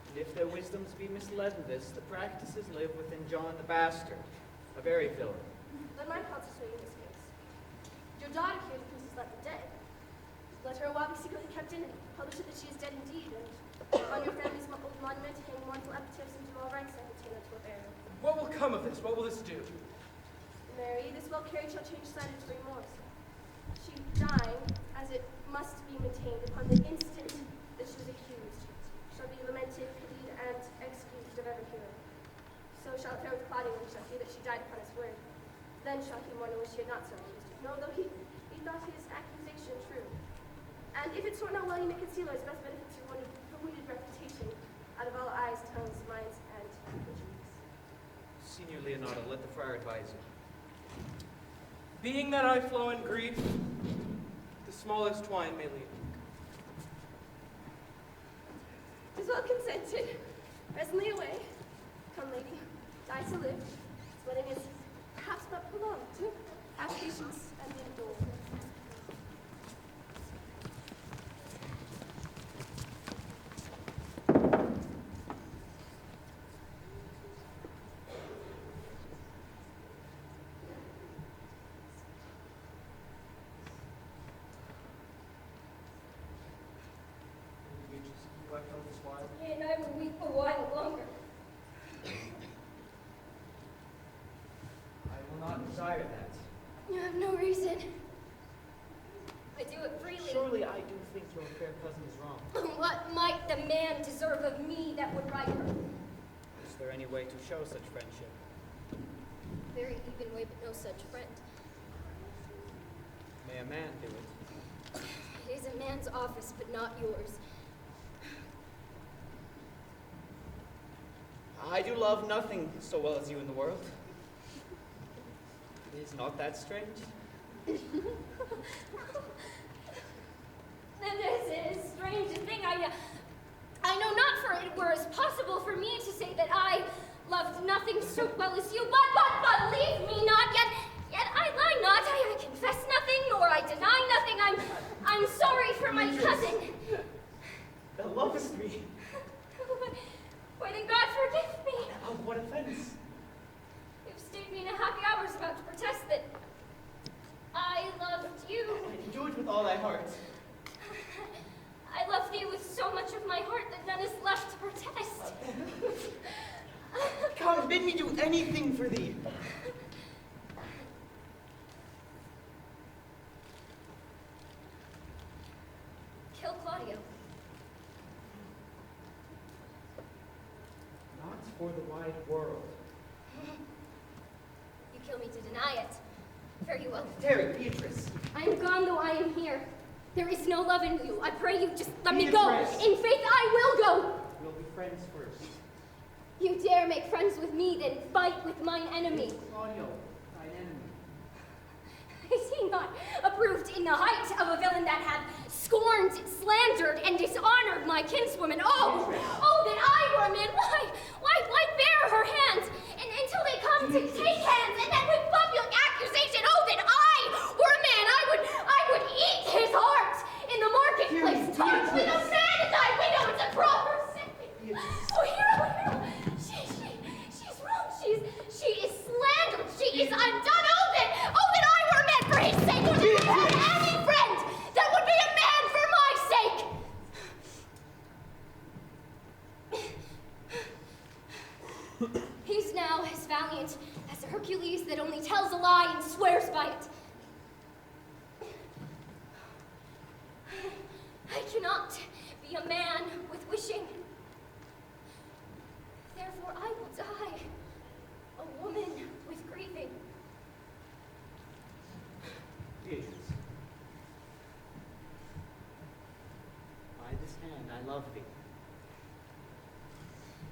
And if their wisdoms be misled in this, the practices live within John the Bastard, a very villain. Let my counsel sway you in this case. Your daughter here, the princess left for dead. Let her while be secretly kept in it. Publish it that she is dead indeed, and on your family's old monument hang mournful epitaphs and do all rites and retain her to a burial. What will come of this? What will this do? Mary, this well carried shall change side into remorse. She dying, as it must be maintained upon the instant that she was accused, shall be lamented, pitied, and excused of every hearer. So shall it fare with Claudio when he shall hear that she died upon his word. Then shall he mourn and wish he had not so accused her. No, though he thought his accusation true. And if it sort not well, you may conceal her as best benefit to her wounded reputation out of all eyes, tongues, minds, and injuries. Signor Leonardo, let the friar advise you. Being that I flow in grief, the smallest twine may leave. 'Tis well consented. Presently away. Come, lady, die to live. This wedding is perhaps but prolonged. Have patience and endure. have no reason. I do it freely. Surely I do think your fair cousin is wrong. What might the man deserve of me that would right her? Is there any way to show such friendship? Very even way, but no such friend. May a man do it? It is a man's office, but not yours. I do love nothing so well as you in the world. Is not that strange? This is a strange thing. I know not, for it were as possible for me to say that I loved nothing so well as you, but leave me not, yet I lie not, I confess nothing, nor I deny nothing, I'm sorry for my cousin. Thou lovest me. Why then God forgive me. Of what offense? You've stayed me in a happy hour about to protest that I loved you. Do it with all thy heart. I love thee with so much of my heart that none is left to protest. Come, bid me do anything for thee. Kill Claudio. Not for the wide world. You kill me to deny it. Very well. Tarry, Beatrice. I am gone, though I am here. There is no love in you. I pray you just let me Beatrice. go. In faith, I will go. We'll be friends first. You dare make friends with me, then fight with mine enemy. Claudio, thine enemy. Is he not approved in the height of a villain that hath scorned, slandered, and dishonored my kinswoman? Oh, that I were a man. Why bear her hands until they come to take hands, and then with public accusation? Oh, that I were a man. I would eat his heart in the marketplace. Touch with a man as I widow. It's a proper sin. Oh, hero. She's wrong. She is slandered. She is undone. Oh, that I were a man for his sake. Would you have any friend that would be a man for my sake? He's now as valiant as a Hercules that only tells a lie and swears by it. I cannot be a man with wishing. Therefore, I will die a woman with grieving. Beatrice. By this hand I love thee.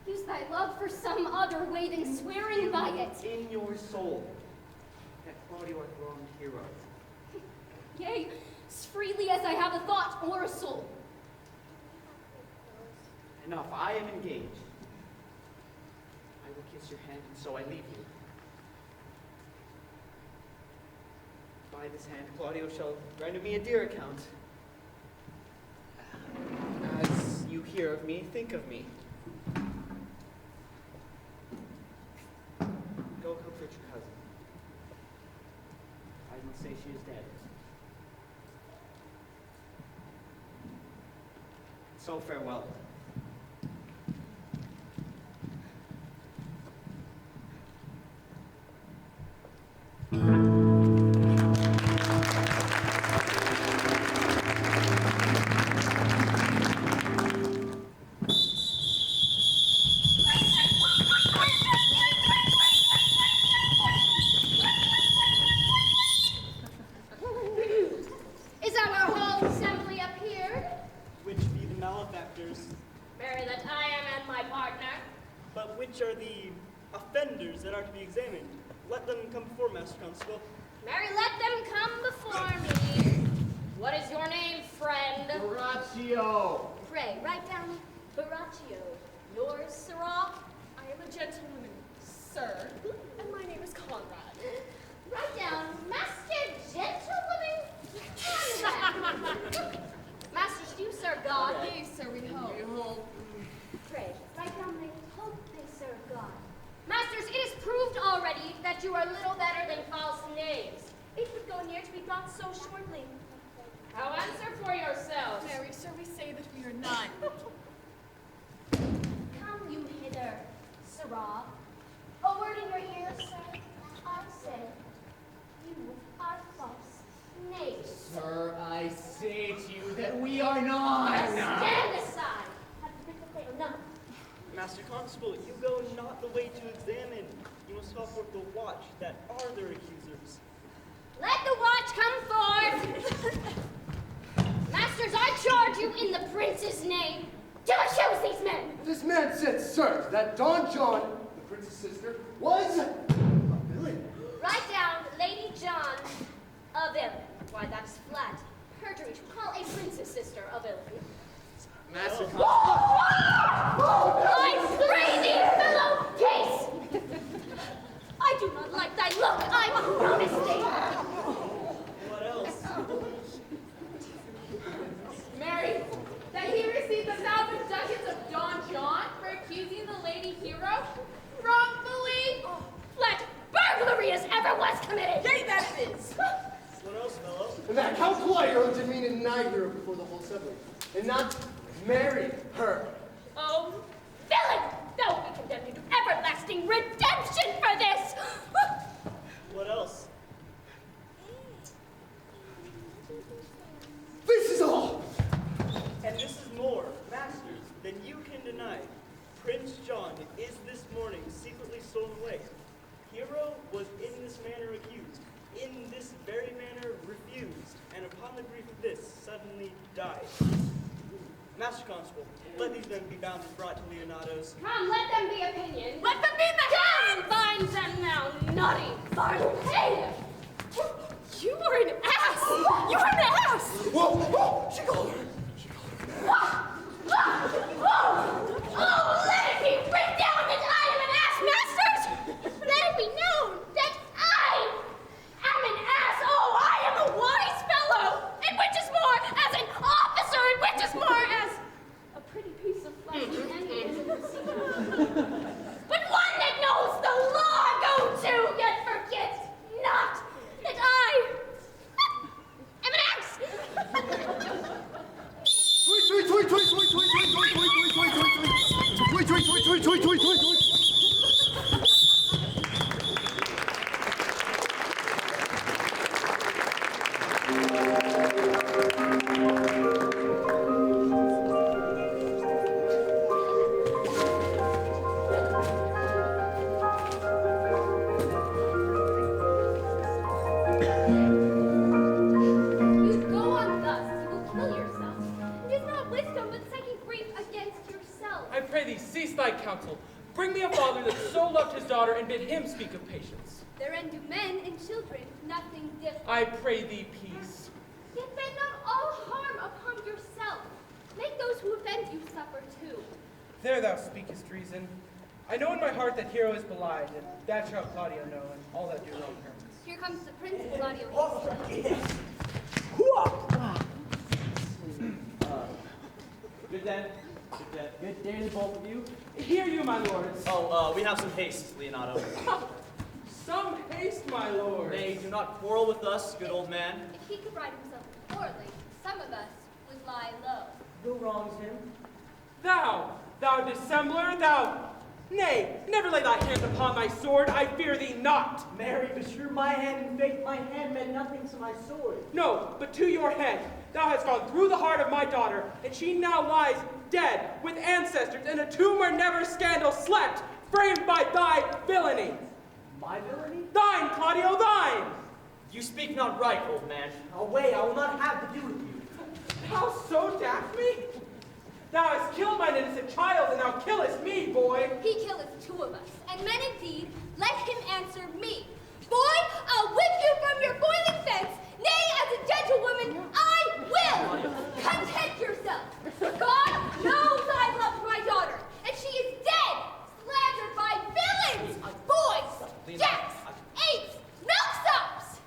Use thy love for some other way than swearing by it. In your soul, that Claudio hath wronged hero. Yea, as freely as I have a thought or a soul. Enough, I am engaged. I will kiss your hand, and so I leave you. By this hand, Claudio shall render me a dear account. As you hear of me, think of me. Go comfort your cousin. I must say she is dead. So farewell. Is our whole assembly appeared? Which be the malefactors, Marry that I am and my partner. but which are the offenders that are to be examined? Let them come before Master Constable. Mary, let them come before me. What is your name, friend? Horatio. Pray, write down Baraccio. Yours, Sirrah? I am a gentlewoman, sir, and my name is Conrad. Write down Master Gentlewoman Conrad. Masters, do you serve God? Yea, sir, we hope. Pray, write down they hope they serve God. Masters, it is proved already that you are little better than false knaves. It would go near to be brought so shortly. How answer for yourselves? Mary, sir, we say that we are none. Come you hither, Sirrah. A word in your ear, sir. I say, you are we are not. Stand aside. Have the bishop say enough. Master Constable, you go not the way to examine. You must call forth the watch that are their accusers. Let the watch come forth. Masters, I charge you in the prince's name to accuse these men. This man said, sir, that Don John, the prince's sister, was a villain. Write down Lady John a villain. Why, that's flat. Perjury to call a prince's sister a villain. Master I crazy fellow case! I do not like thy look. I'm promising. What else? Mary, that he received 1,000 ducats of Don John for accusing the lady hero wrongfully. Let burglary as ever was committed. Yea, that is. What else, fellow? And that Count Claudio did mean to deny her before the whole assembly, and not marry her. Oh, villain! Thou will be condemned to everlasting redemption for this! What else? This is all! And this is more, masters, than you can deny. Prince John is this morning secretly stolen away. Hero was in this manner accused, in this very manner refused, and upon the grief of this, suddenly died. Master Constable, let these men be bound and brought to Leonato's. Come, let them be opinion. Let them be in the Come, bind them now, naughty Barton. Hey! You are an ass! You are an ass! Whoa, whoa, she called her. Oh, let it be written down that I am an ass, masters! Let it be known that I am an ass! Oh, I am a wise fellow! And which is more, as an officer, and which is more, as a pretty piece of flesh and enemy is but one that knows the law go to, yet forgets not that I am an ass! Tweet, tweet, tweet, tweet, tweet, tweet, tweet, tweet, tweet, tweet, tweet, tweet, tweet, tweet, tweet, tweet, tweet, tweet, tweet. You go on thus, you will kill yourself. It is not wisdom, but second grief against yourself. I pray thee, cease thy counsel. Bring me a father that so loved his daughter, and bid him speak of patience. There end do men and children, nothing different. I pray thee, peace. Yet bend not all harm upon yourself. Make those who offend you suffer too. There thou speakest reason. I know in my heart that Hero is belied, and that shall Claudio know, and all that do wrong her. Here comes the Prince Claudio. Good day. Good day. Good day to both of you. Hear you, my lords. Oh, we have some haste, Leonato. Some haste, my lord. Nay, do not quarrel with us, good old man. If he could ride himself poorly, some of us would lie low. Who wrongs him? Thou dissembler, thou. Nay, never lay thy hand upon thy sword. I fear thee not. Mary, monsieur, my hand in faith, my hand meant nothing to my sword. No, but to your head. Thou hast gone through the heart of my daughter, and she now lies dead with ancestors in a tomb where never scandal slept, framed by thy villainy. My villainy? Thine, Claudio, thine! You speak not right, old man. Away, I will not have to do with you. Thou so Daphne? Thou hast killed mine innocent child, and thou killest me, boy. He killeth two of us, and men indeed, let him answer me. Boy, I'll whip you from your boiling fence. Nay, as a gentlewoman, I will. Content yourself. God knows I loved my daughter, and she is dead, slandered by villains, boys, jacks, apes, milksops.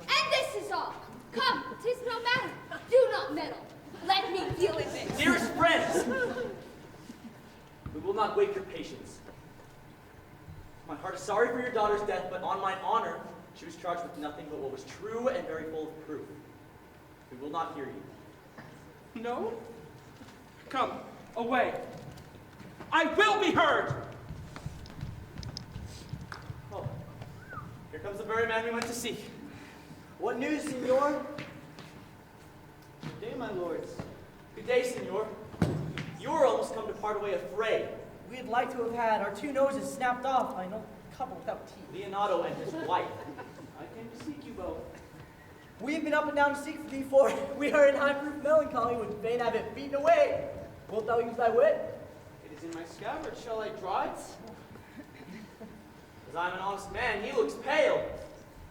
And this is all. Come, 'tis no matter. Do not meddle. Let me deal with it. Dearest friends, we will not wait your patience. My heart is sorry for your daughter's death, but on mine honor, she was charged with nothing but what was true and very full of proof. We will not hear you. No? Come, away. I will be heard! Oh, here comes the very man we went to seek. What news, senor? Good day, my lords. Good day, senor. You were almost come to part away afraid. We'd like to have had our two noses snapped off by no couple without teeth. Leonardo and his wife. I came to seek you both. We've been up and down to seek for thee, for we are in high proof melancholy, would fain have it beaten away. Wilt thou use thy wit? It is in my scabbard. Shall I draw it? As I'm an honest man, he looks pale.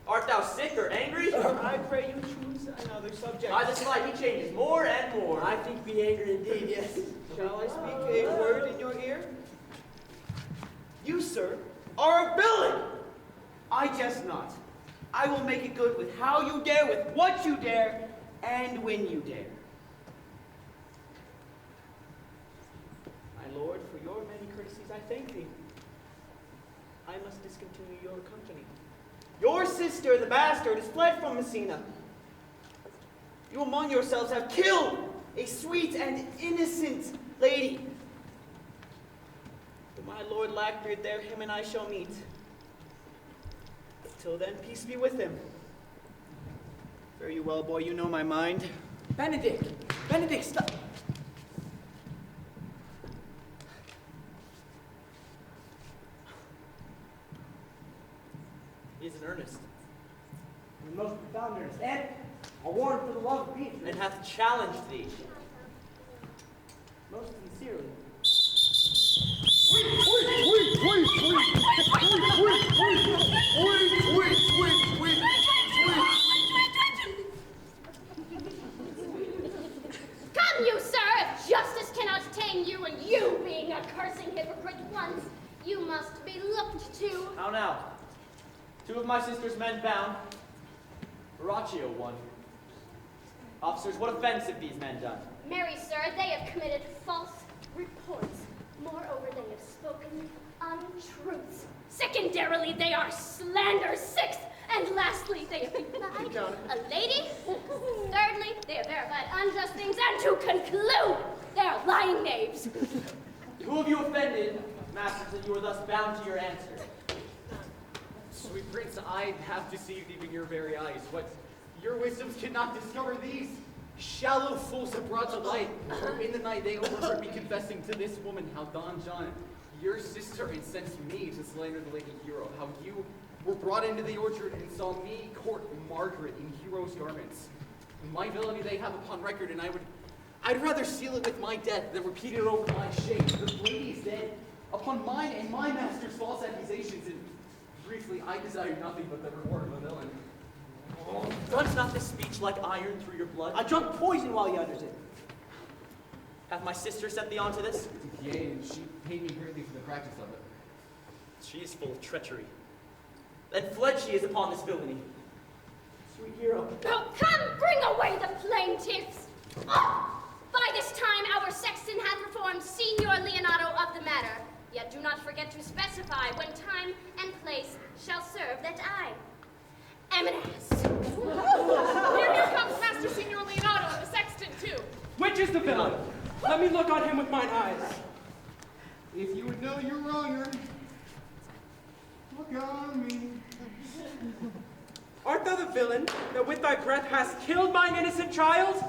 Art thou sick or angry? I pray you choose another subject. By this light, he changes more and more. I think be angry indeed, yes. Shall I speak a word in your ear? You, sir, are a villain! I jest not. I will make it good with how you dare, with what you dare, and when you dare. My lord, for your many courtesies I thank thee. I must discontinue your company. Your sister, the bastard, is fled from Messina. You among yourselves have killed a sweet and innocent lady. But my lord Lackbeard, there him and I shall meet. Till then, peace be with him. Fare you well, boy, you know my mind. Benedict! Benedict, stop! He is in earnest. In the most profound earnest, and a warrant for the love of Beatrice. And hath challenged thee. Most sincerely. Come, you, sir! If justice cannot tame you, and you being a cursing hypocrite once, you must be looked to. How now? Two of my sister's men bound. Borachio one. Officers, what offense have these men done? Marry, sir, they have committed false reports. Moreover, they have spoken untruths. Secondarily, they are slander. Sixth, and lastly, they have implied a lady. Thirdly, they have verified unjust things. And to conclude, they are lying knaves. Who have you offended, masters, that you are thus bound to your answer? Sweet prince, I have deceived even your very eyes. What your wisdoms cannot discover these shallow fools have brought to light. For in the night they overheard me confessing to this woman how Don John, your sister, incensed me to slander the Lady Hero. How you were brought into the orchard and saw me court Margaret in Hero's garments. My villainy they have upon record, and I'd rather seal it with my death than repeat it over my shame. The lady is dead upon mine and my master's false accusations, and briefly, I desire nothing but the reward of a villain. Oh, runs not this speech like iron through your blood? I drank poison while you uttered it. Hath my sister set thee on to this? Yea, and she paid me greatly for the practice of it. She is full of treachery. Then fled she is upon this villainy. Sweet hero. Oh, come, bring away the plaintiffs. Oh, by this time, our sexton hath informed Signor Leonardo of the matter. Yet do not forget to specify when time and place shall serve that I, Eminence. Here comes Master Signor Leonardo and the sexton, too. Which is the villain? Let me look on him with mine eyes. If you would know your wronger, look on me. Art thou the villain that with thy breath hast killed mine innocent child?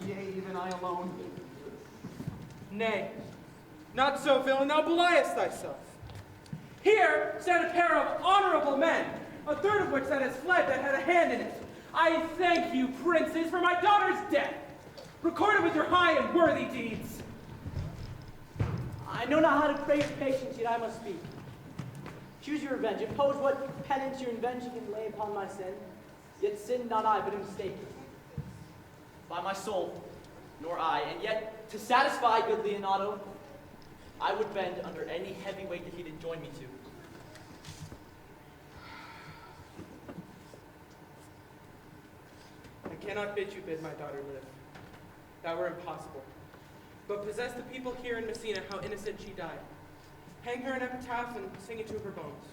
Yea, even I alone. Nay, not so, villain, thou beliest thyself. Here stand a pair of honorable men, a third of which that has fled that had a hand in it. I thank you, princes, for my daughter's death, recorded with your high and worthy deeds. I know not how to praise patience, yet I must speak. Choose your revenge. Impose what penance your revenge can lay upon my sin. Yet sin not I, but am mistaken. By my soul, nor I, and yet to satisfy good Leonardo, I would bend under any heavy weight that he'd enjoin me to. I cannot bid you bid my daughter live. That were impossible. But possess the people here in Messina how innocent she died. Hang her an epitaph and sing it to her bones.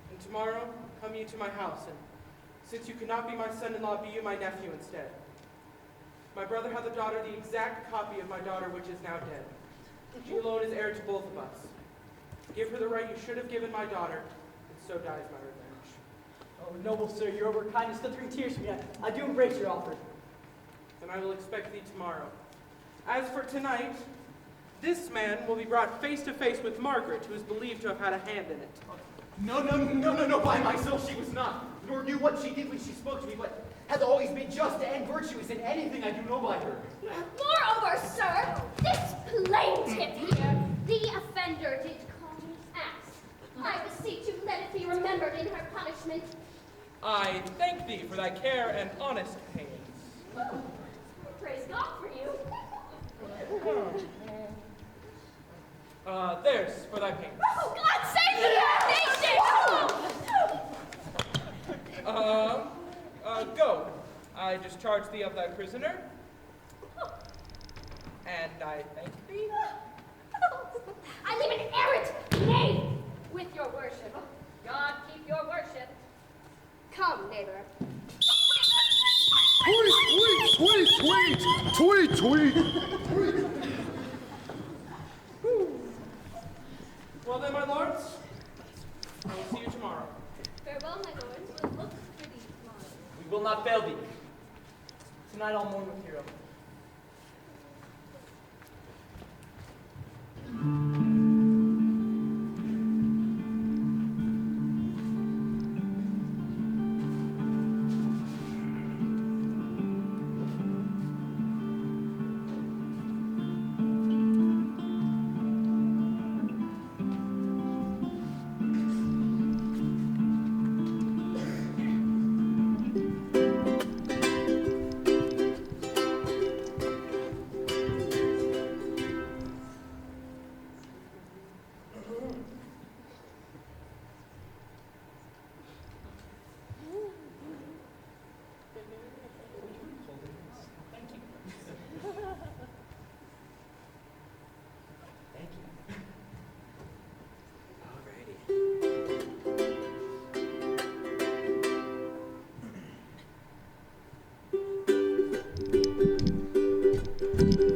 And tomorrow come ye to my house, and since you cannot be my son-in-law, be you my nephew instead. My brother hath a daughter, the exact copy of my daughter, which is now dead. She alone is heir to both of us. Give her the right you should have given my daughter, and so dies my revenge. Oh, noble sir, your over kindness doth bring tears to me. I do embrace your offer. Then I will expect thee tomorrow. As for tonight, this man will be brought face to face with Margaret, who is believed to have had a hand in it. No, by myself she was not, nor knew what she did when she spoke to me, but has always been just and virtuous in anything I do know by her. Moreover, sir, this plaintiff here, the offender did call me ass. I beseech you, let it be remembered in her punishment. I thank thee for thy care and honest pains. Oh, praise God for you. There's for thy pains. Oh, God save the nation! Go. I discharge thee of thy prisoner. And I thank thee. I leave an errant knave with your worship. God keep your worship. Come, neighbor. Tweet. Well then, my lords, I will see you tomorrow. Farewell, my lords. We'll look for thee tomorrow. We will not fail thee. Tonight I'll mourn with Hero.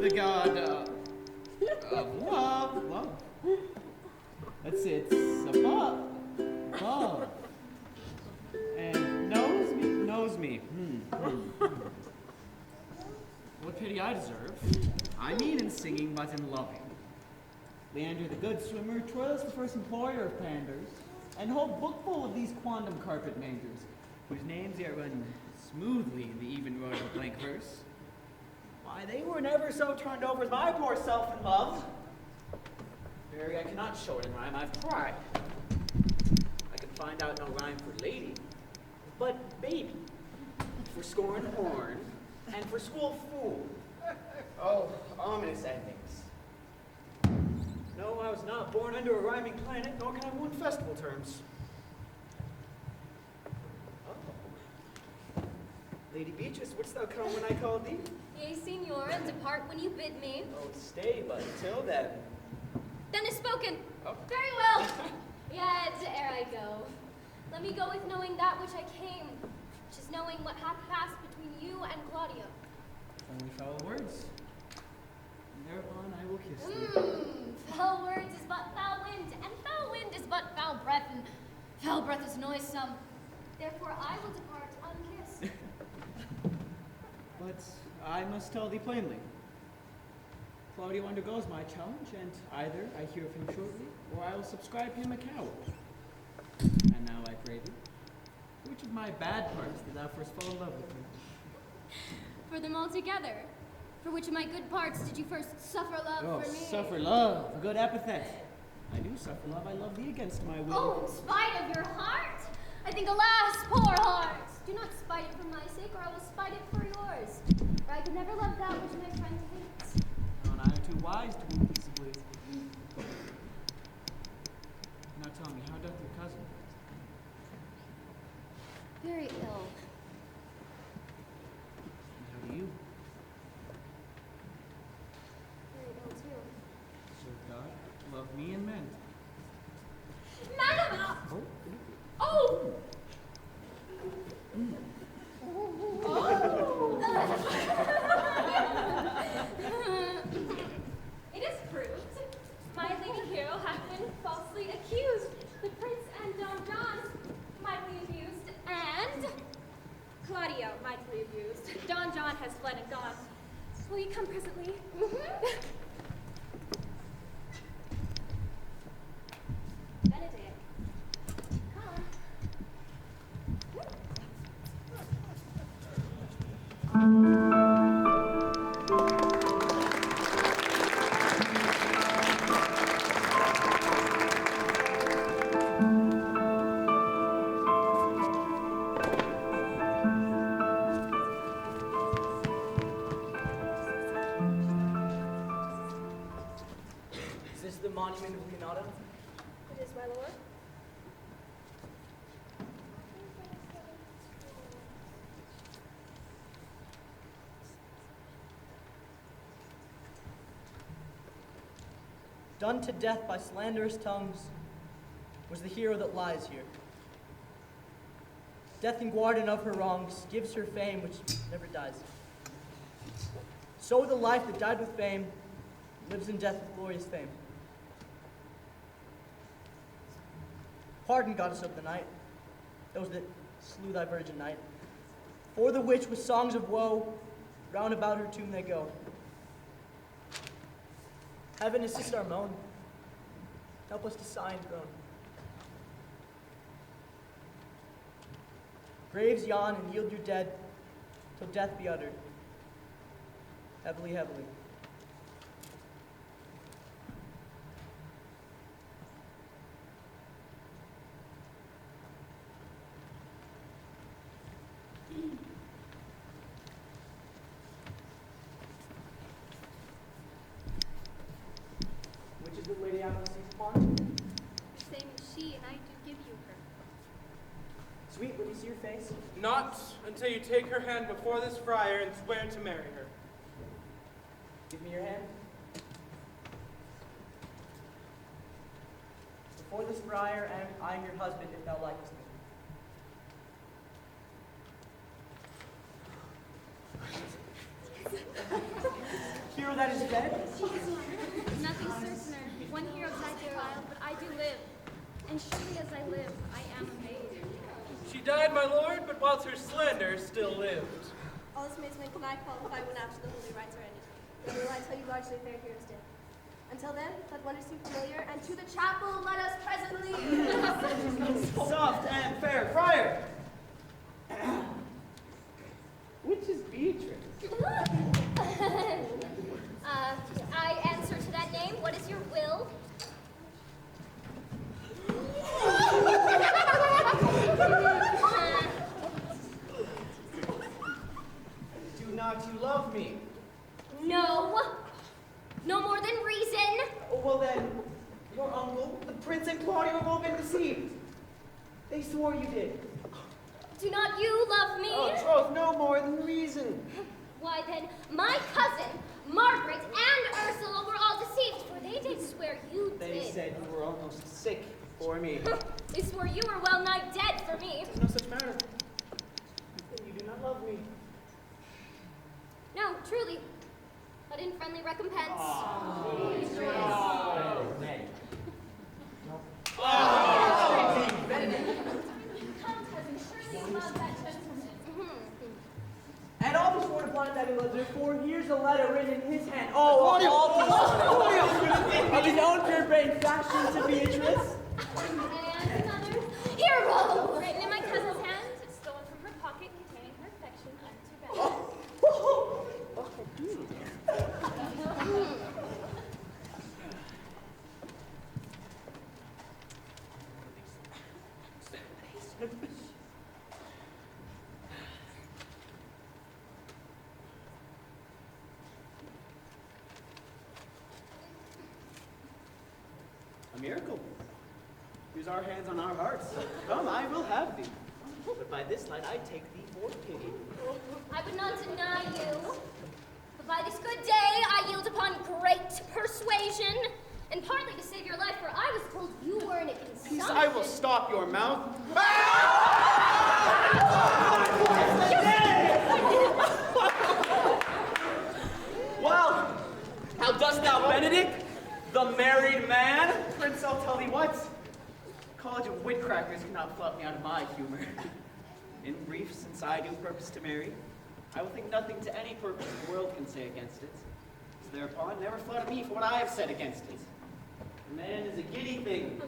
The god of love. That's it. It's above. And knows me. What pity I deserve. I mean in singing, but in loving. Leander the good swimmer, Troilus the first employer of panders, and whole bookful of these quondam carpet mangers, whose names yet run smoothly in the even road of blank verse. Why, they were never so turned over as my poor self in love. Mary, I cannot show it in rhyme, I've tried. I can find out no rhyme for lady, but baby, for scorn horn, and for school fool. Oh, ominous endings. No, I was not born under a rhyming planet, nor can I wound festival terms. Oh. Lady Beatrice, wouldst thou come when I call thee? Yea, signor, and depart when you bid me. Oh, stay but till then. Then is spoken. Oh. Very well. Yet, ere I go, let me go with knowing that which I came, which is knowing what hath passed between you and Claudia. Only foul words. And thereupon I will kiss thee. Foul words is but foul wind, and foul wind is but foul breath, and foul breath is noisome. Therefore I will depart unkissed. But I must tell thee plainly. Claudio undergoes my challenge, and either I hear of him shortly, or I will subscribe him a coward. And now I pray thee, which of my bad parts did thou first fall in love with me? For them all together. For which of my good parts did you first suffer love for me? Suffer love, a good epithet. I do suffer love, I love thee against my will. Oh, in spite of your heart? I think, alas, poor heart! Do not spite it for my sake, or I will spite it for yours. For I can never love that which my friend hates. No, and I am too wise to move peaceably. Now tell me, how doth your cousin? Very ill. And how do you? Very ill, too. Serve God, love me and men. Madam! Oh! Oh! It is proved. My lady hero hath been falsely accused. The prince and Don John mightily abused, and Claudio mightily abused. Don John has fled and gone. Will you come presently? Benedict, come. Is this the monument of Leonardo? It is, my lord. Done to death by slanderous tongues was the hero that lies here. Death in guerdon of her wrongs gives her fame which never dies. So the life that died with fame lives in death with glorious fame. Pardon, goddess of the night, those that slew thy virgin night. For the which with songs of woe round about her tomb they go. Heaven assist our moan. Help us to sigh and groan. Graves yawn and yield your dead till death be uttered. Heavily, heavily. Which is the lady I will seize upon? The same as she, and I do give you her. Sweet, let me see your face. Not until you take her hand before this friar and swear to marry her. Give me your hand. Before this friar, I am your husband, if thou likest me. Hero that is dead? Nothing certainer. One hero died there while, but I do live. And surely as I live, I am a maid. She died, my lord, but whilst her slander still lived. All this maidservant can I qualify when after the holy rites are ended. Then will I tell you largely fair heroes did. Until then, let wonders seem familiar, and to the chapel let us presently. Soft and fair friar. Which is Beatrice? I answer to that name. What is your will? Do not you love me? No. No more than reason. Oh, well then, your uncle, the prince and Claudia have all been deceived. They swore you did. Do not you love me? Oh, troth, no more than reason. Why then, my cousin, Margaret, and Ursula were all deceived, for they did swear you They did. said you were almost sick for me. They swore you were well nigh dead for me. There's no such matter. Then you do not love me. No, truly. But in friendly recompense. Come, cousin, surely you love that gentleman. And all the sworn of blind that he loves, therefore here's a letter written in his hand. Oh, of his own pure-brained fashion to Beatrice. And another, Hero! written in my cousin's hand, stolen from her pocket, containing her affection unto Beth. A miracle. Use our hands on our hearts. Come, I will have thee. But by this light I take thee for pity. I would not deny you. But by this good day I yield upon great persuasion. And partly to save your life, for I was told you were in a consumption. Peace, I will stop your mouth. Well, how dost thou, Benedict, the married man? Prince, I'll tell thee what. College of Witcrackers cannot flout me out of my humor. In brief, since I do purpose to marry, I will think nothing to any purpose the world can say against it. So thereupon, never flatter me for what I have said against it. Man is a giddy thing,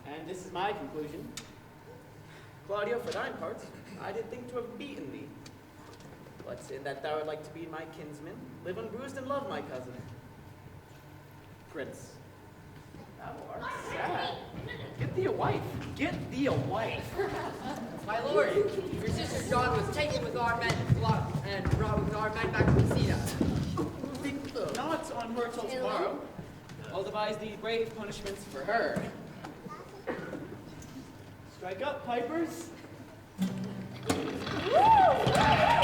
and this is my conclusion. Claudio, for thine part, I did think to have beaten thee. But in that thou would like to be my kinsman, live unbruised and love my cousin. Prince, thou art sad. Get thee a wife. Get thee a wife. My lord, your sister John was taken with our men and brought with our men back to Messina. Think not on her till tomorrow. I'll devise thee brave punishments for her. Strike up, pipers. Woo!